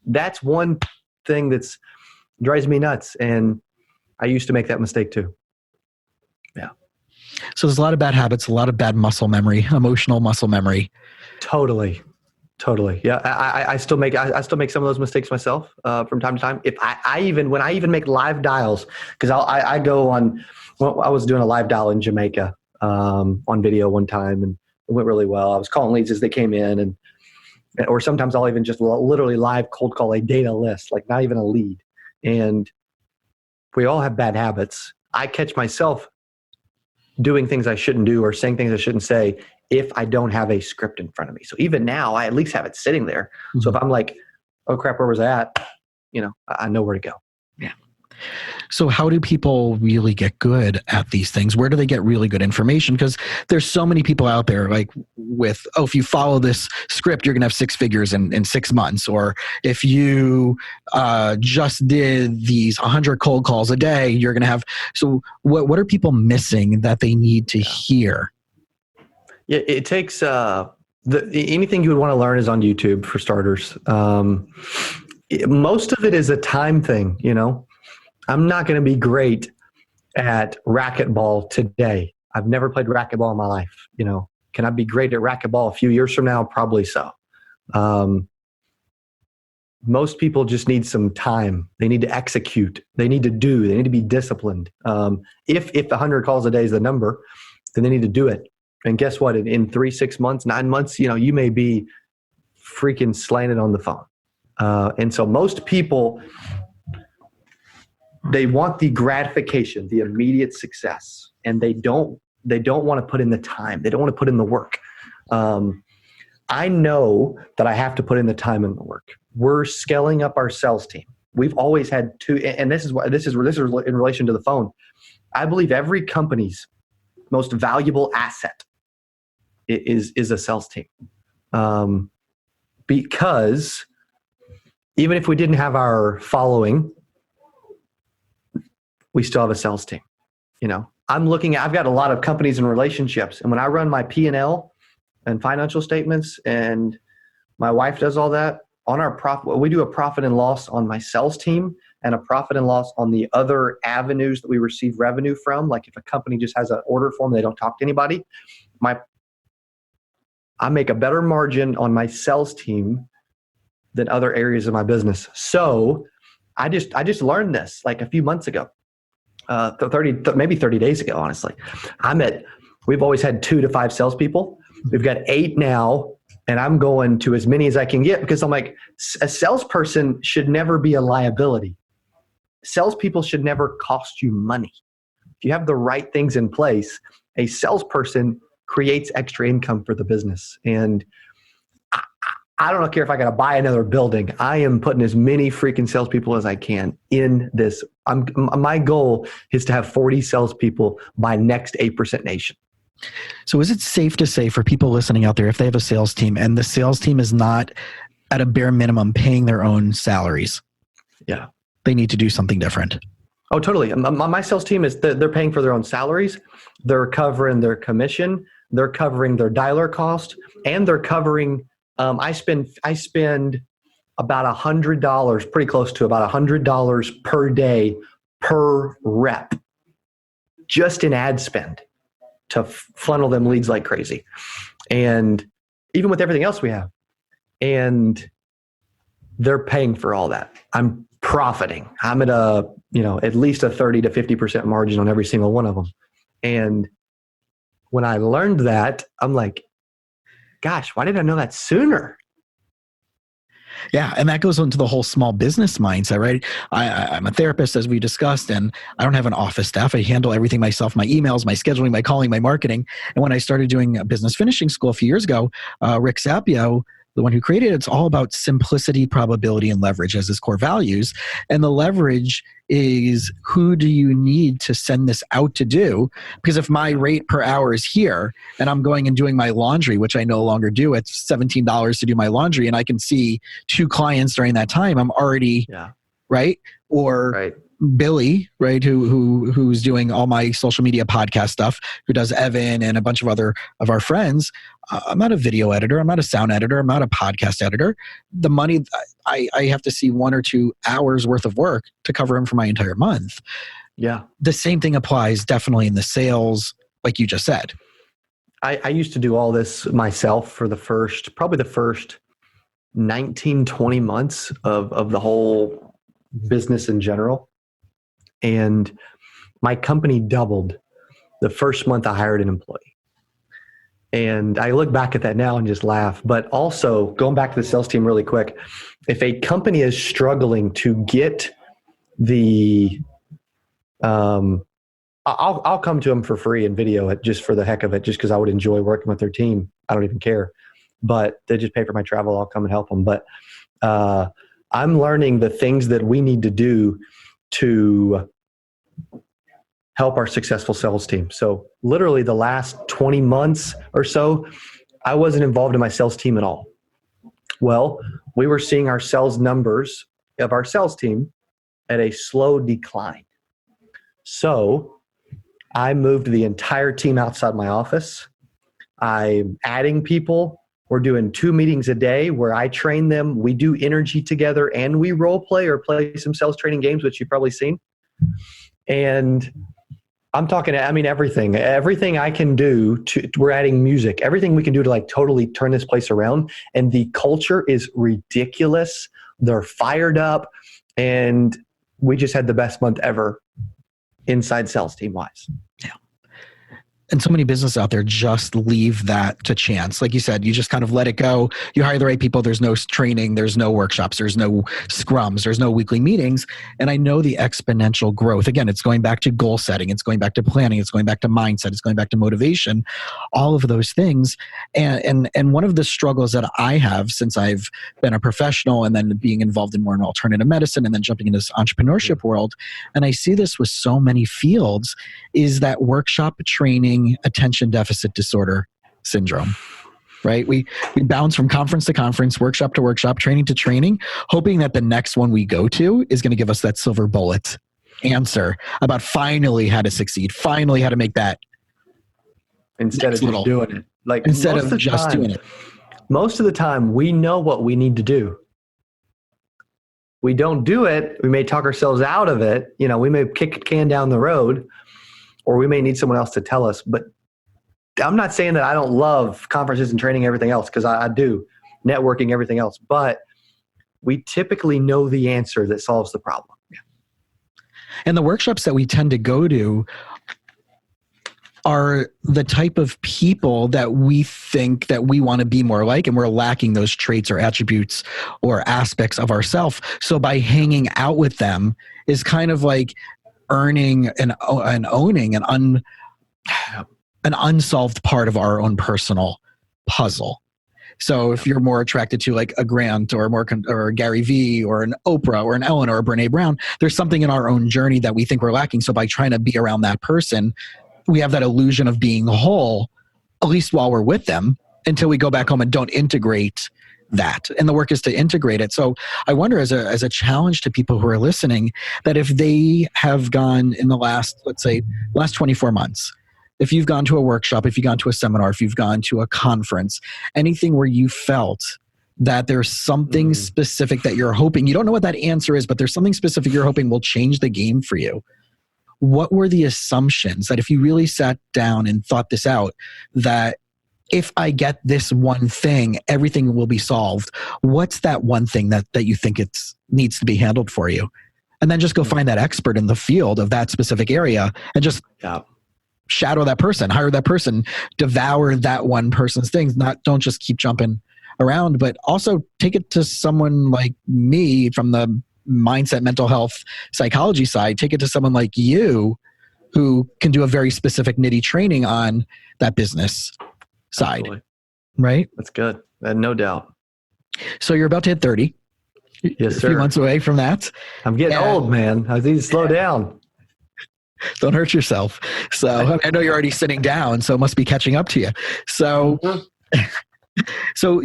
That's one thing that's drives me nuts. And I used to make that mistake too. Yeah. So there's a lot of bad habits, a lot of bad muscle memory, emotional muscle memory. Totally. Yeah. I still make some of those mistakes myself from time to time. If when I even make live dials, because I go on, I was doing a live dial in Jamaica on video one time, and it went really well. I was calling leads as they came in, or sometimes I'll even just literally live cold call a data list, like not even a lead. And we all have bad habits. I catch myself doing things I shouldn't do or saying things I shouldn't say if I don't have a script in front of me. So even now, I at least have it sitting there. Mm-hmm. So if I'm like, oh crap, where was I at? I know where to go. Yeah. So how do people really get good at these things? Where do they get really good information? Because there's so many people out there like with, if you follow this script, you're going to have 6 figures in 6 months. Or if you just did these 100 cold calls a day, you're going to have. So what are people missing that they need to hear? Yeah, it takes anything you would want to learn is on YouTube for starters. Most of it is a time thing, I'm not going to be great at racquetball today. I've never played racquetball in my life. Can I be great at racquetball a few years from now? Probably so. Most people just need some time. They need to execute. They need to do. They need to be disciplined. If 100 calls a day is the number, then they need to do it. And guess what? In 3, 6 months, 9 months, you may be freaking slaying it on the phone. And so most people, they want the gratification, the immediate success, and they don't want to put in the time. They don't want to put in the work. I know that I have to put in the time and the work. We're scaling up our sales team. We've always had two, and this is in relation to the phone. I believe every company's most valuable asset is a sales team, because even if we didn't have our following, we still have a sales team. I've got a lot of companies and relationships, and when I run my P&L and financial statements, and my wife does all that on our profit, we do a profit and loss on my sales team and a profit and loss on the other avenues that we receive revenue from. Like if a company just has an order form, they don't talk to anybody. I make a better margin on my sales team than other areas of my business. So I just learned this like a few months ago. 30 days ago, honestly. We've always had 2 to 5 salespeople. We've got 8 now, and I'm going to as many as I can get because I'm like, a salesperson should never be a liability. salespeople should never cost you money. If you have the right things in place, a salesperson creates extra income for the business. And I don't care if I got to buy another building. I am putting as many freaking salespeople as I can in this. My goal is to have 40 salespeople by next 8% Nation. So is it safe to say for people listening out there, if they have a sales team and the sales team is not at a bare minimum paying their own salaries, they need to do something different? Oh, totally. My sales team they're paying for their own salaries. They're covering their commission. They're covering their dialer cost, and they're covering. I spend about $100, pretty close to about $100 per day per rep, just in ad spend to funnel them leads like crazy, and even with everything else we have, and they're paying for all that. I'm profiting. I'm at at least a 30 to 50% margin on every single one of them. And when I learned that, I'm like, gosh, why did I know that sooner? Yeah. And that goes into the whole small business mindset, right? I'm a therapist, as we discussed, and I don't have an office staff. I handle everything myself, my emails, my scheduling, my calling, my marketing. And when I started doing a business finishing school a few years ago, Rick Sapio, the one who created it, it's all about simplicity, probability, and leverage as his core values. And the leverage is, who do you need to send this out to do? Because if my rate per hour is here and I'm going and doing my laundry, which I no longer do, it's $17 to do my laundry, and I can see 2 clients during that time, I'm already, right? Or Billy, right, who's doing all my social media podcast stuff, who does Evan and a bunch of other of our friends. I'm not a video editor. I'm not a sound editor. I'm not a podcast editor. The money, I have to see 1 or 2 hours worth of work to cover them for my entire month. Yeah. The same thing applies definitely in the sales, like you just said. I used to do all this myself for probably the first 19, 20 months of the whole business in general. And my company doubled the first month I hired an employee. And I look back at that now and just laugh. But also, going back to the sales team really quick, if a company is struggling to get the, I'll come to them for free and video it just for the heck of it, just because I would enjoy working with their team. I don't even care. But they just pay for my travel. I'll come and help them. But I'm learning the things that we need to do to help our successful sales team. So literally the last 20 months or so, I wasn't involved in my sales team at all. Well, we were seeing our sales numbers of our sales team at a slow decline. So I moved the entire team outside my office. I'm adding people. We're doing 2 meetings a day where I train them. We do energy together, and we role play or play some sales training games, which you've probably seen. And I'm talking, everything I can do we're adding music, everything we can do to like totally turn this place around. And the culture is ridiculous. They're fired up, and we just had the best month ever inside sales team wise. Yeah. And so many businesses out there just leave that to chance. Like you said, you just kind of let it go. You hire the right people. There's no training. There's no workshops. There's no scrums. There's no weekly meetings. And I know the exponential growth. Again, it's going back to goal setting. It's going back to planning. It's going back to mindset. It's going back to motivation. All of those things. And one of the struggles that I have since I've been a professional and then being involved in more in alternative medicine and then jumping into this entrepreneurship world, and I see this with so many fields, is that workshop training attention deficit disorder syndrome, right? We bounce from conference to conference, workshop to workshop, training to training, hoping that the next one we go to is going to give us that silver bullet answer about finally how to succeed, finally how to make that instead of just doing it. Like instead of just doing it. Most of the time, we know what we need to do. We don't do it. We may talk ourselves out of it. We may kick a can down the road, or we may need someone else to tell us. But I'm not saying that I don't love conferences and training, everything else, because I do, networking, everything else. But we typically know the answer that solves the problem. And the workshops that we tend to go to are the type of people that we think that we want to be more like, and we're lacking those traits or attributes or aspects of ourselves. So by hanging out with them is kind of like earning and owning an unsolved part of our own personal puzzle. So if you're more attracted to like a Grant or or Gary Vee or an Oprah or an Ellen or a Brene Brown, there's something in our own journey that we think we're lacking. So by trying to be around that person, we have that illusion of being whole, at least while we're with them, until we go back home and don't integrate that. And the work is to integrate it. So I wonder, as a challenge to people who are listening, that if they have gone in the last 24 months, if you've gone to a workshop, if you've gone to a seminar, if you've gone to a conference, anything where you felt that there's something specific that you're hoping, you don't know what that answer is, but there's something specific you're hoping will change the game for you. What were the assumptions that if you really sat down and thought this out, that if I get this one thing, everything will be solved? What's that one thing that you think needs to be handled for you? And then just go find that expert in the field of that specific area and just shadow that person, hire that person, devour that one person's things. Don't just keep jumping around, but also take it to someone like me from the mindset, mental health, psychology side. Take it to someone like you who can do a very specific nitty training on that business side. Absolutely. Right? That's good. No doubt. So you're about to hit 30. Yes, sir. A few months away from that. I'm getting old, man. I need to slow down. Don't hurt yourself. So I know you're already sitting down, so it must be catching up to you. So So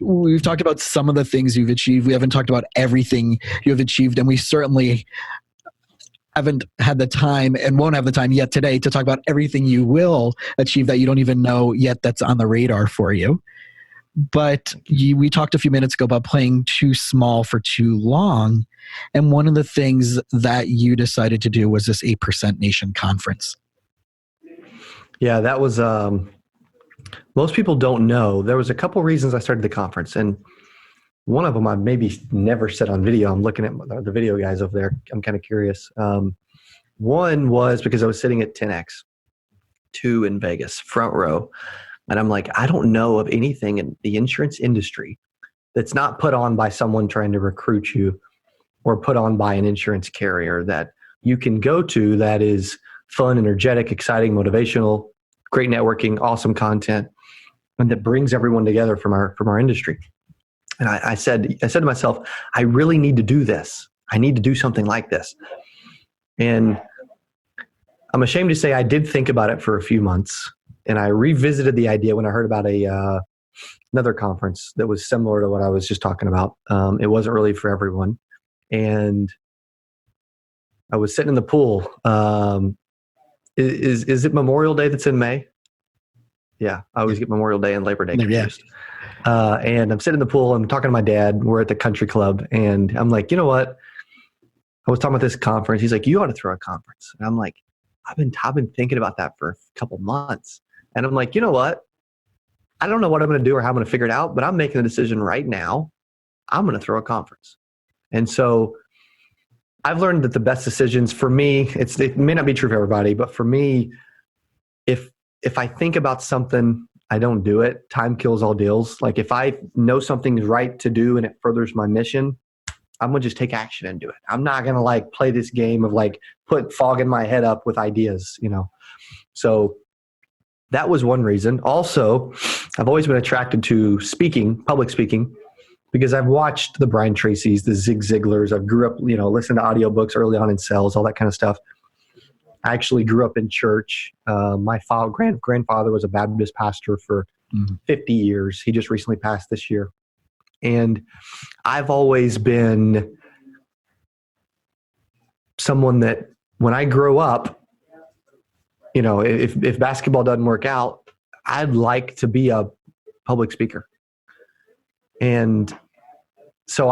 we've talked about some of the things you've achieved. We haven't talked about everything you have achieved, and we certainly haven't had the time and won't have the time yet today to talk about everything you will achieve that you don't even know yet that's on the radar for you. But we talked a few minutes ago about playing too small for too long, and one of the things that you decided to do was this 8% Nation conference. Yeah, that was most people don't know. There was a couple reasons I started the conference, and one of them I maybe never said on video. I'm looking at the video guys over there. I'm kind of curious. One was because I was sitting at 10X2 in Vegas, front row, and I'm like, I don't know of anything in the insurance industry that's not put on by someone trying to recruit you or put on by an insurance carrier that you can go to that is fun, energetic, exciting, motivational, great networking, awesome content, and that brings everyone together from our industry. And I said to myself, I really need to do this. I need to do something like this. And I'm ashamed to say I did think about it for a few months, and I revisited the idea when I heard about another conference that was similar to what I was just talking about. It wasn't really for everyone. And I was sitting in the pool. Is it Memorial Day that's in May? Yeah, I always get Memorial Day and Labor Day confused. Yeah. And I'm sitting in the pool. I'm talking to my dad. We're at the country club, and I'm like, you know what? I was talking about this conference. He's like, you ought to throw a conference. And I'm like, I've been thinking about that for a couple months. And I'm like, you know what? I don't know what I'm going to do or how I'm going to figure it out, but I'm making a decision right now. I'm going to throw a conference. And so I've learned that the best decisions for me, it may not be true for everybody, but for me, if I think about something, I don't do it. Time kills all deals. Like if I know something is right to do and it furthers my mission, I'm going to just take action and do it. I'm not going to like play this game of like put fog in my head up with ideas, So that was one reason. Also, I've always been attracted to speaking, public speaking, because I've watched the Brian Tracy's, the Zig Ziglars. I grew up, listening to audiobooks early on in sales, all that kind of stuff. I actually grew up in church. My grandfather was a Baptist pastor for 50 years. He just recently passed this year. And I've always been someone that when I grow up, if basketball doesn't work out, I'd like to be a public speaker. And so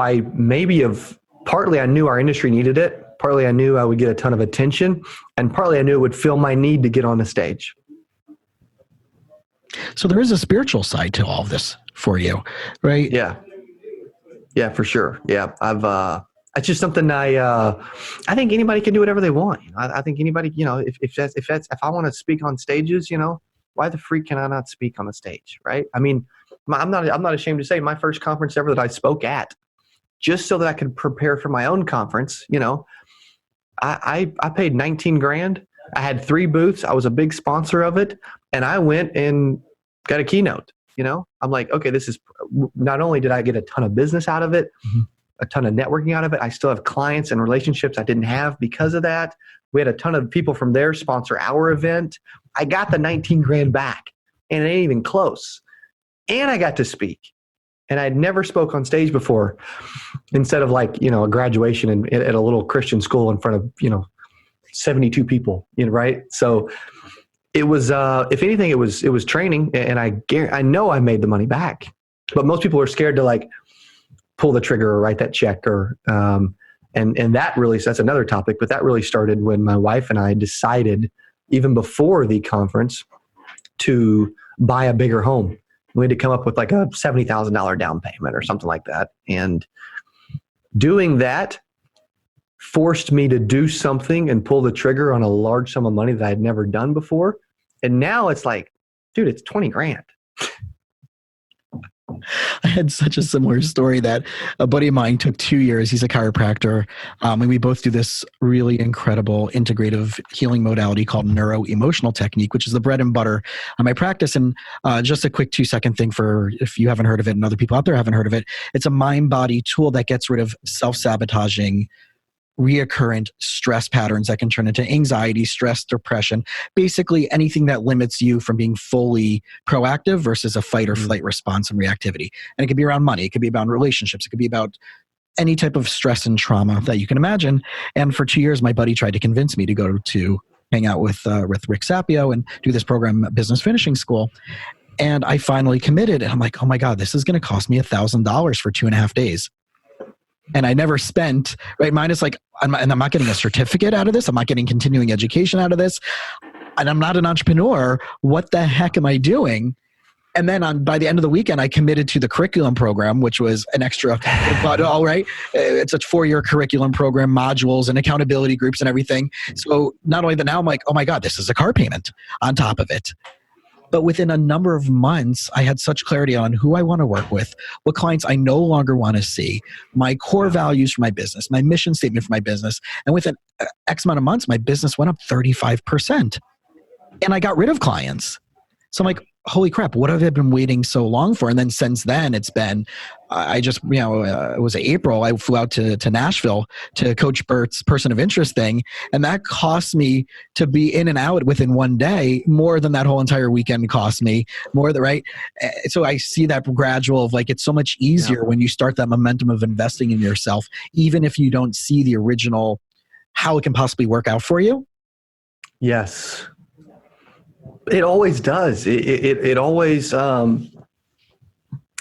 partly I knew our industry needed it. Partly I knew I would get a ton of attention, and partly I knew it would fill my need to get on the stage. So there is a spiritual side to all of this for you, right? Yeah. Yeah, for sure. Yeah. It's just something I think anybody can do whatever they want. I think anybody, if I want to speak on stages, why the freak can I not speak on the stage, right? I mean, I'm not ashamed to say my first conference ever that I spoke at, just so that I could prepare for my own conference. I paid $19,000. I had 3 booths. I was a big sponsor of it, and I went and got a keynote. I'm like, okay, this is not only did I get a ton of business out of it, a ton of networking out of it, I still have clients and relationships I didn't have because of that. We had a ton of people from there sponsor our event. I got the $19,000 back, and it ain't even close. And I got to speak. And I'd never spoke on stage before, instead of a graduation at a little Christian school in front of, 72 people, right? So it was, if anything, it was training, and I know I made the money back, but most people are scared to pull the trigger or write that check and that really, that's another topic, but that really started when my wife and I decided, even before the conference, to buy a bigger home. We had to come up with a $70,000 down payment or something like that. And doing that forced me to do something and pull the trigger on a large sum of money that I had never done before. And now it's like, dude, it's $20,000. I had such a similar story that a buddy of mine took 2 years. He's a chiropractor. And we both do this really incredible integrative healing modality called neuro-emotional technique, which is the bread and butter on my practice. And just a quick 2-second thing for if you haven't heard of it and other people out there haven't heard of it, it's a mind-body tool that gets rid of self-sabotaging reoccurrent stress patterns that can turn into anxiety, stress, depression, basically anything that limits you from being fully proactive versus a fight or flight response and reactivity. And it could be around money. It could be about relationships. It could be about any type of stress and trauma that you can imagine. And for 2 years, my buddy tried to convince me to go to hang out with Rick Sapio and do this program, Business Finishing School. And I finally committed. And I'm like, oh my God, this is going to cost me $1,000 for 2.5 days. And I never spent, right? Mine is I'm not getting a certificate out of this. I'm not getting continuing education out of this. And I'm not an entrepreneur. What the heck am I doing? And then by the end of the weekend, I committed to the curriculum program, which was an extra, but all right. It's a 4-year curriculum program, modules and accountability groups and everything. So not only that, now I'm like, oh my God, this is a car payment on top of it. But within a number of months, I had such clarity on who I want to work with, what clients I no longer want to see, my core values for my business, my mission statement for my business. And within X amount of months, my business went up 35%. And I got rid of clients. So I'm like, holy crap, what have I been waiting so long for? And then since then, it's been, it was April, I flew out to Nashville to Coach Bert's Person of Interest thing. And that cost me to be in and out within one day more than that whole entire weekend cost me, right? So I see that gradual of it's so much easier when you start that momentum of investing in yourself, even if you don't see the original, how it can possibly work out for you. Yes. It always does. It always,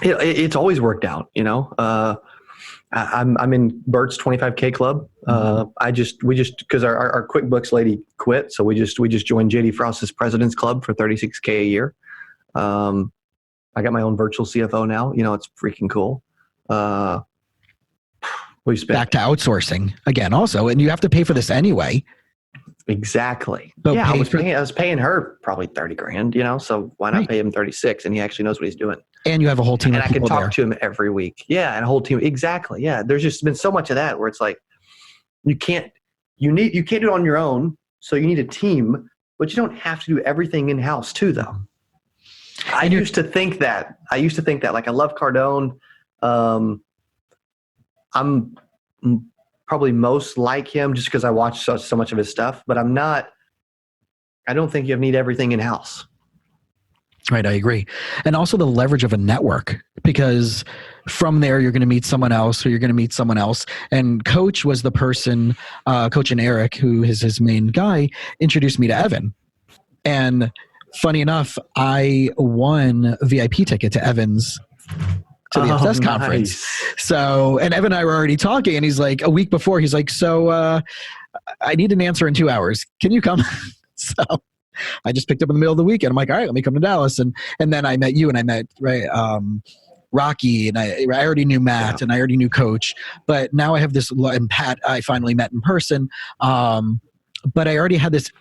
it's always worked out, I'm in Bert's 25K club. Because our QuickBooks lady quit. So we just joined JD Frost's President's Club for $36K a year. I got my own virtual CFO now, it's freaking cool. We spent back to outsourcing again also, and you have to pay for this anyway. Exactly. So I was paying her probably $30,000, so why not pay him 36? And he actually knows what he's doing. And you have a whole team. And of I can talk there. to him every week. Yeah. And a whole team. Exactly. Yeah. There's just been so much of that where it's you can't do it on your own. So you need a team, but you don't have to do everything in house too, though. I used to think that I love Cardone. I'm probably most like him just because I watch so much of his stuff, but I don't think you need everything in house. Right, I agree. And also the leverage of a network, because from there you're going to meet someone else, or you're going to meet someone else. And Coach was the person, Coach and Eric, who is his main guy, introduced me to Evan. And funny enough, I won a VIP ticket to Evan's to the Obsessed conference. So, and Evan and I were already talking, and he's like, a week before, he's like, so I need an answer in 2 hours. Can you come? So I just picked up in the middle of the weekend. I'm like, all right, let me come to Dallas. And then I met you, and I met Rocky, and I already knew Matt, and I already knew Coach, but now I have this, and Pat I finally met in person. But I already had this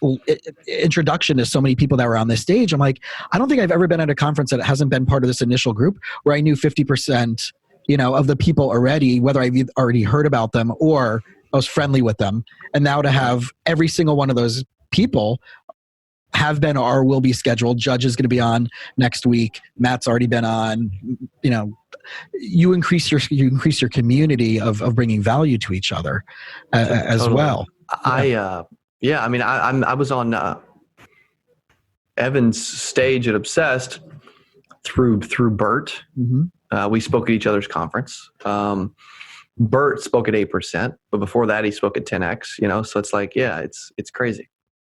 introduction to so many people that were on this stage. I'm like, I don't think I've ever been at a conference that hasn't been part of this initial group where I knew 50%, of the people already, whether I've already heard about them or I was friendly with them. And now to have every single one of those people have been or will be scheduled. Judge is going to be on next week. Matt's already been on. You increase your community of bringing value to each other as well. I was on Evan's stage at Obsessed through Bert. Mm-hmm. We spoke at each other's conference. Bert spoke at 8%, but before that he spoke at 10X, so it's like, it's crazy.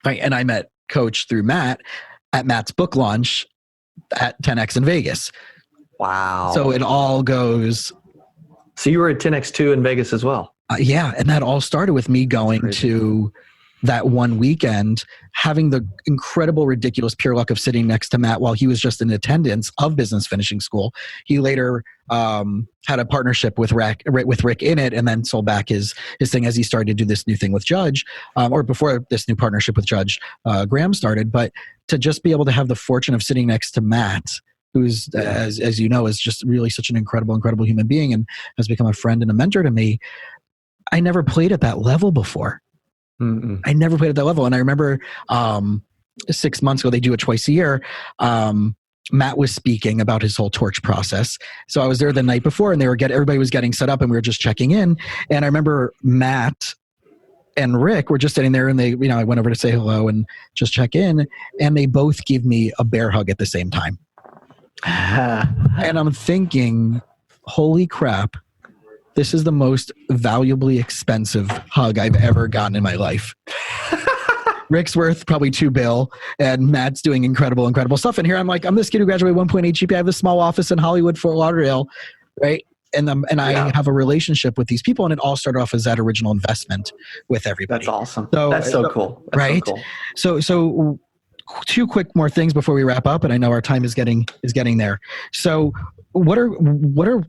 Right. And I met Coach through Matt at Matt's book launch at 10X in Vegas. Wow. So it all goes. So you were at 10X2 in Vegas as well. Yeah. And that all started with me going to that one weekend, having the incredible, ridiculous pure luck of sitting next to Matt while he was just in attendance of Business Finishing School. He later had a partnership with Rick in it, and then sold back his thing as he started to do this new thing with Judge, or before this new partnership with Judge Graham started. But to just be able to have the fortune of sitting next to Matt, who's, as you know, is just really such an incredible human being and has become a friend and a mentor to me. I never played at that level before. Mm-mm. I never played at that level. And I remember 6 months ago, they do it twice a year. Matt was speaking about his whole torch process. So I was there the night before, and everybody was getting set up, and we were just checking in. And I remember Matt and Rick were just sitting there, and I went over to say hello and just check in, and they both gave me a bear hug at the same time. And I'm thinking, holy crap, this is the most valuably expensive hug I've ever gotten in my life. Rick's worth probably $2 billion, and Matt's doing incredible stuff. And here I'm this kid who graduated 1.8 GPA. I have this small office in Hollywood, Fort Lauderdale, right? And I have a relationship with these people, and it all started off as that original investment with everybody. That's awesome. That's so cool. That's right? So cool. So two quick more things before we wrap up, and I know our time is getting there. So what are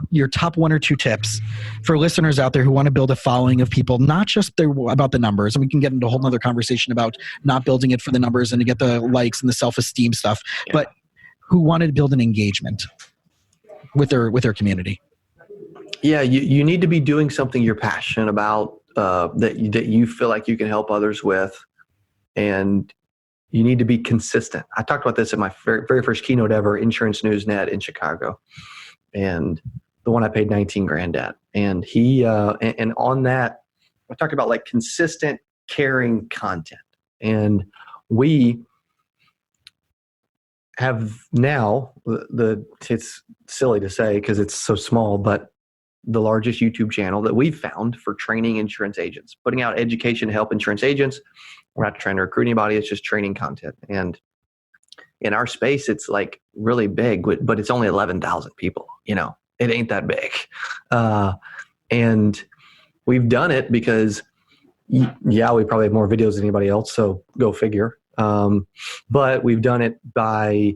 your top one or two tips for listeners out there who want to build a following of people, not just about the numbers, and we can get into a whole nother conversation about not building it for the numbers and to get the likes and the self-esteem stuff, but who wanted to build an engagement with their community? Yeah, you need to be doing something you're passionate about, that you feel like you can help others with, and you need to be consistent. I talked about this in my very first keynote ever, Insurance News Net in Chicago, and the one I paid $19,000 at. And and on that, I talked about consistent, caring content. And we have now it's silly to say because it's so small, but the largest YouTube channel that we've found for training insurance agents, putting out education to help insurance agents. We're not trying to recruit anybody. It's just training content. And in our space, it's really big, but it's only 11,000 people. It ain't that big. And we've done it because, we probably have more videos than anybody else. So go figure. But we've done it by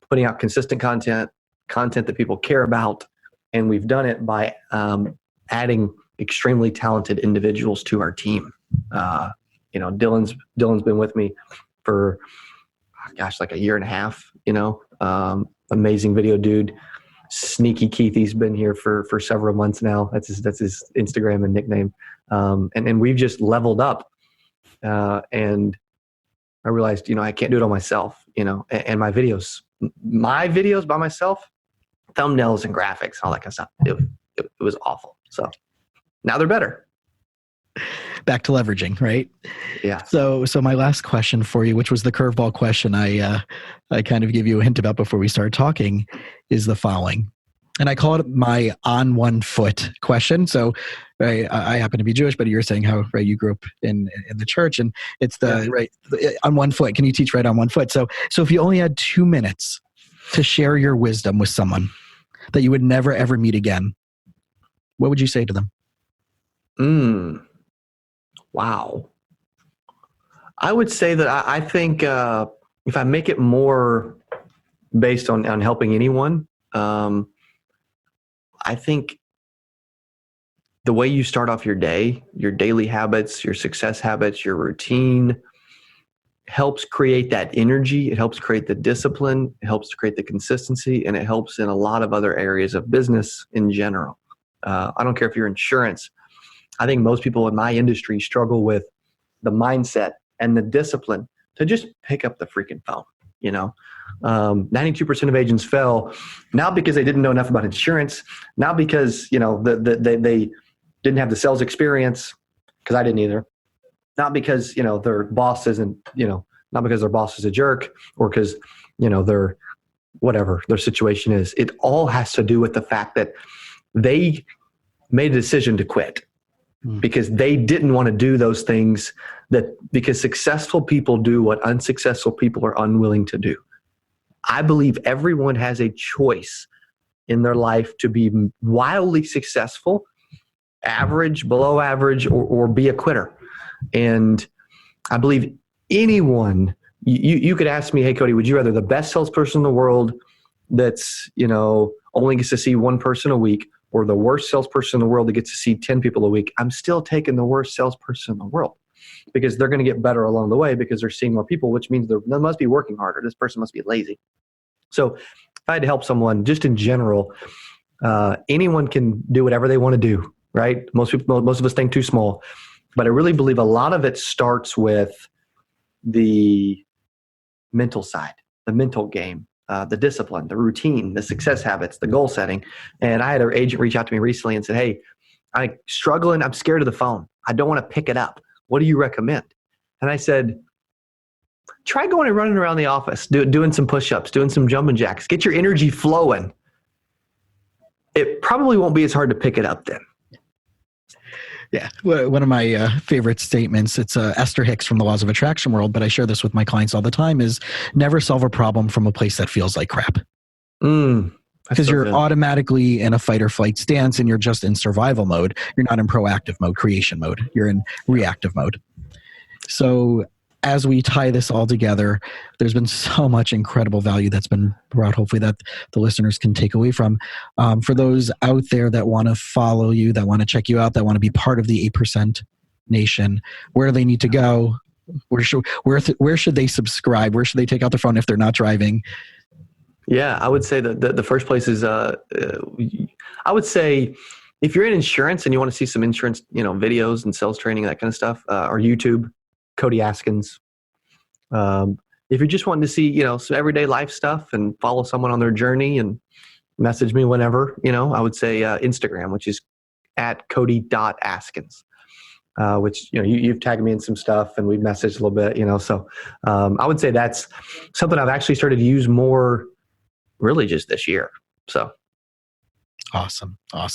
putting out consistent content that people care about. And we've done it by adding extremely talented individuals to our team. Dylan's been with me for, a year and a half, amazing video dude. Sneaky Keithy's been here for several months now. That's his Instagram and nickname. And we've just leveled up. And I realized, I can't do it all myself, and my videos by myself, thumbnails and graphics, all that kind of stuff. It was awful. So now they're better. Back to leveraging, right? Yeah. So my last question for you, which was the curveball question I kind of gave you a hint about before we started talking, is the following. And I call it my on one foot question. So I happen to be Jewish, but you're saying how you grew up in the church, and it's on one foot. Can you teach right on one foot? So if you only had 2 minutes to share your wisdom with someone that you would never ever meet again, what would you say to them? Wow. I would say that I think if I make it more based on helping anyone, I think the way you start off your day, your daily habits, your success habits, your routine helps create that energy. It helps create the discipline. It helps create the consistency, and it helps in a lot of other areas of business in general. I don't care if you're insurance. I think most people in my industry struggle with the mindset and the discipline to just pick up the freaking phone. 92% of agents fail, not because they didn't know enough about insurance, not because, they didn't have the sales experience, because I didn't either. Not because, their boss isn't, not because their boss is a jerk, or because, their whatever their situation is. It all has to do with the fact that they made a decision to quit because they didn't want to do those things because successful people do what unsuccessful people are unwilling to do. I believe everyone has a choice in their life to be wildly successful, average, below average, or be a quitter. And I believe anyone, you could ask me, hey, Cody, would you rather the best salesperson in the world that's, only gets to see one person a week, or the worst salesperson in the world that gets to see 10 people a week? I'm still taking the worst salesperson in the world, because they're going to get better along the way because they're seeing more people, which means they must be working harder. This person must be lazy. So if I had to help someone just in general, anyone can do whatever they want to do, right? Most of us think too small, but I really believe a lot of it starts with the mental side, the mental game, the discipline, the routine, the success habits, the goal setting. And I had an agent reach out to me recently and said, hey, I'm struggling. I'm scared of the phone. I don't want to pick it up. What do you recommend? And I said, try going and running around the office, doing some push-ups, doing some jumping jacks, get your energy flowing. It probably won't be as hard to pick it up then. Yeah. One of my favorite statements, it's Esther Hicks from the Laws of Attraction World, but I share this with my clients all the time, is never solve a problem from a place that feels like crap. Because you're automatically in a fight or flight stance and you're just in survival mode. You're not in proactive mode, creation mode. You're in reactive mode. So as we tie this all together, there's been so much incredible value that's been brought, hopefully that the listeners can take away from. For those out there that want to follow you, that want to check you out, that want to be part of the 8% Nation, where do they need to go? Where should they subscribe? Where should they take out their phone if they're not driving? Yeah, I would say the first place is, I would say if you're in insurance and you want to see some insurance, videos and sales training, that kind of stuff, or YouTube, Cody Askins. If you're just wanting to see, some everyday life stuff and follow someone on their journey and message me whenever, I would say Instagram, which is at Cody.Askins, which, you've tagged me in some stuff and we've messaged a little bit, so I would say that's something I've actually started to use more really just this year. So. Awesome. All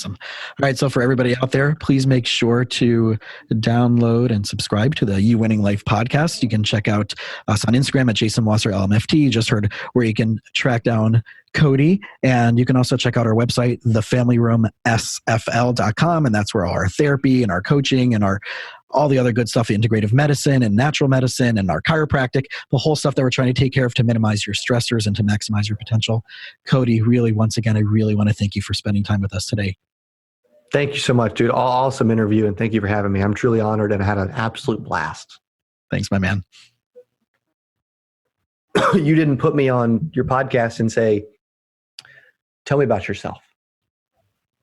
right. So for everybody out there, please make sure to download and subscribe to the You Winning Life podcast. You can check out us on Instagram at Jason Wasser LMFT. You just heard where you can track down Cody. And you can also check out our website, thefamilyroomsfl.com. And that's where all our therapy and our coaching and all the other good stuff, integrative medicine and natural medicine and our chiropractic, the whole stuff that we're trying to take care of to minimize your stressors and to maximize your potential. Cody, really, once again, I really want to thank you for spending time with us today. Thank you so much, dude. Awesome interview. And thank you for having me. I'm truly honored and I had an absolute blast. Thanks, my man. You didn't put me on your podcast and say, tell me about yourself.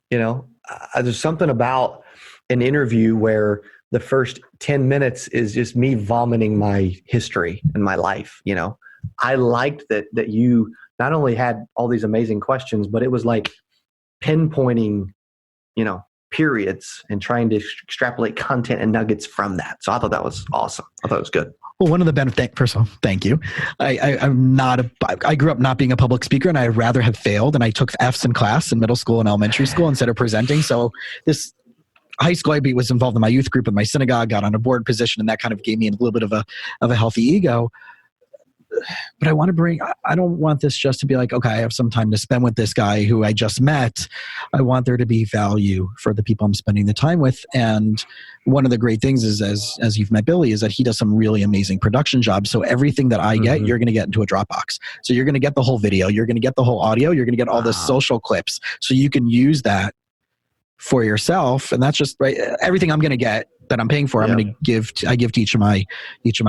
There's something about an interview where the first 10 minutes is just me vomiting my history and my life. I liked that you not only had all these amazing questions, but it was like pinpointing, periods and trying to extrapolate content and nuggets from that. So I thought that was awesome. I thought it was good. Well, one of the benefits, first of all, thank you. I grew up not being a public speaker and I'd rather have failed. And I took F's in class in middle school and elementary school instead of presenting. So this high school, I was involved in my youth group with my synagogue, got on a board position, and that kind of gave me a little bit of a healthy ego. but I want to bring, I don't want this just to be like, okay, I have some time to spend with this guy who I just met. I want there to be value for the people I'm spending the time with. And one of the great things is, as you've met Billy, is that he does some really amazing production jobs. So everything that I get, you're going to get into a Dropbox. So you're going to get the whole video, you're going to get the whole audio, you're going to get all the social clips. So you can use that for yourself. And that's just right. Everything I'm going to get that I'm paying for, I'm going to give to each of my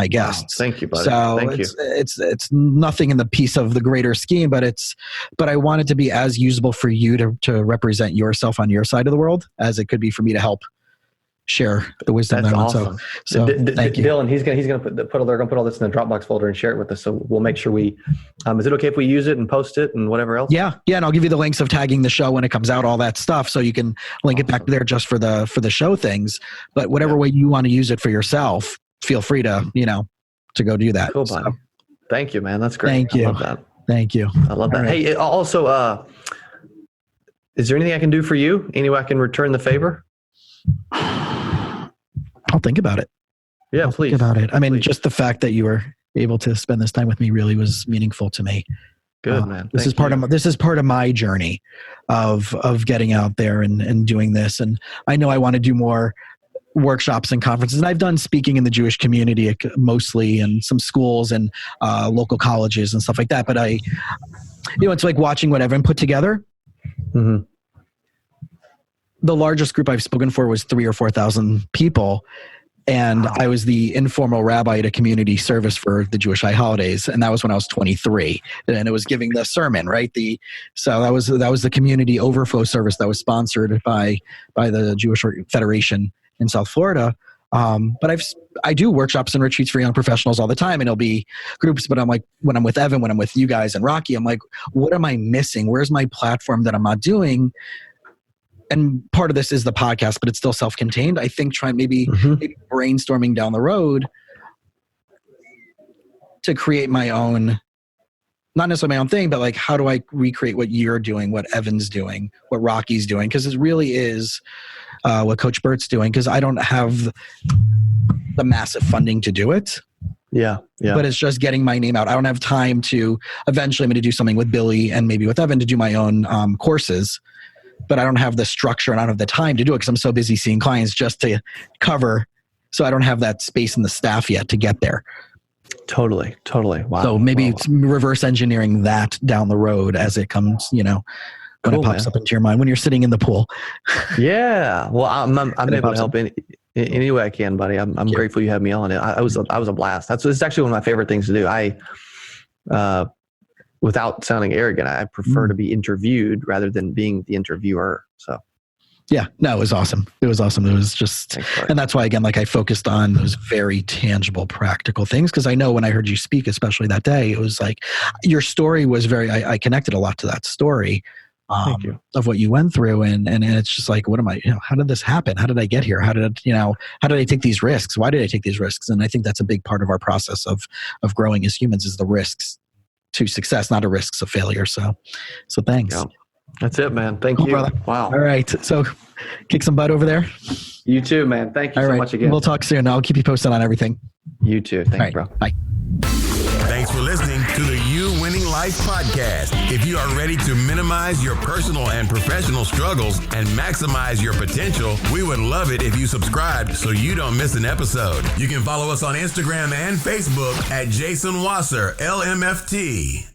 guests. Wow. Thank you, buddy. So Thank you. It's nothing in the piece of the greater scheme, but I want it to be as usable for you to represent yourself on your side of the world as it could be for me to help share the wisdom. That's that awesome. So thank you, Dylan. He's gonna put all this in the Dropbox folder and share it with us. So we'll make sure we. Is it okay if we use it and post it and whatever else? Yeah, and I'll give you the links of tagging the show when it comes out, all that stuff, so you can link it back there just for the show things. But whatever way you want to use it for yourself, feel free to to go do that. Cool, buddy. Thank you, man. That's great. Thank you. I love that. Thank you. I love that. Right. Hey, also, is there anything I can do for you? Any way I can return the favor? I'll think about it. Yeah, please. Think about it. I mean, Please. just the fact that you were able to spend this time with me really was meaningful to me. Good, man. This is part of my journey of getting out there and doing this. And I know I want to do more workshops and conferences. And I've done speaking in the Jewish community mostly, and some schools and local colleges and stuff like that. But it's like watching what everyone put together. Mm-hmm. The largest group I've spoken for was 3,000 or 4,000 people. And wow. I was the informal rabbi at a community service for the Jewish high holidays. And that was when I was 23. And it was giving the sermon, right? So that was the community overflow service that was sponsored by the Jewish Federation in South Florida. But I do workshops and retreats for young professionals all the time, and it'll be groups. But I'm like, when I'm with Evan, when I'm with you guys and Rocky, I'm like, what am I missing? Where's my platform that I'm not doing? And part of this is the podcast, but it's still self-contained. I think maybe brainstorming down the road to create my own, not necessarily my own thing, but like, how do I recreate what you're doing, what Evan's doing, what Rocky's doing? Because it really is what Coach Bert's doing, because I don't have the massive funding to do it. Yeah. But it's just getting my name out. I don't have time to, eventually I'm going to do something with Billy and maybe with Evan to do my own courses. But I don't have the structure and I don't have the time to do it because I'm so busy seeing clients just to cover. So I don't have that space in the staff yet to get there. Totally. Wow. So maybe it's reverse engineering that down the road as it comes, when it pops up into your mind when you're sitting in the pool. Yeah. Well, I'm able to help any way I can, buddy. I'm grateful you had me on it. I was a blast. It's actually one of my favorite things to do. Without sounding arrogant, I prefer to be interviewed rather than being the interviewer. So, yeah, no, it was awesome. It was just, and that's why, again, like I focused on those very tangible, practical things. Cause I know when I heard you speak, especially that day, it was like your story was I connected a lot to that story Thank you. Of what you went through. And it's just like, what am I, how did this happen? How did I get here? How did I take these risks? Why did I take these risks? And I think that's a big part of our process of growing as humans is the risks to success, not the risks of failure. So thanks. Yeah. That's it, man. Thank you. Brother. Wow. All right. So kick some butt over there. You too, man. Thank you so much again. We'll talk soon. I'll keep you posted on everything. You too. Thanks, bro. Bye. Thanks for listening to the You Winning Life podcast. If you are ready to minimize your personal and professional struggles and maximize your potential, we would love it if you subscribe so you don't miss an episode. You can follow us on Instagram and Facebook at Jason Wasser, LMFT.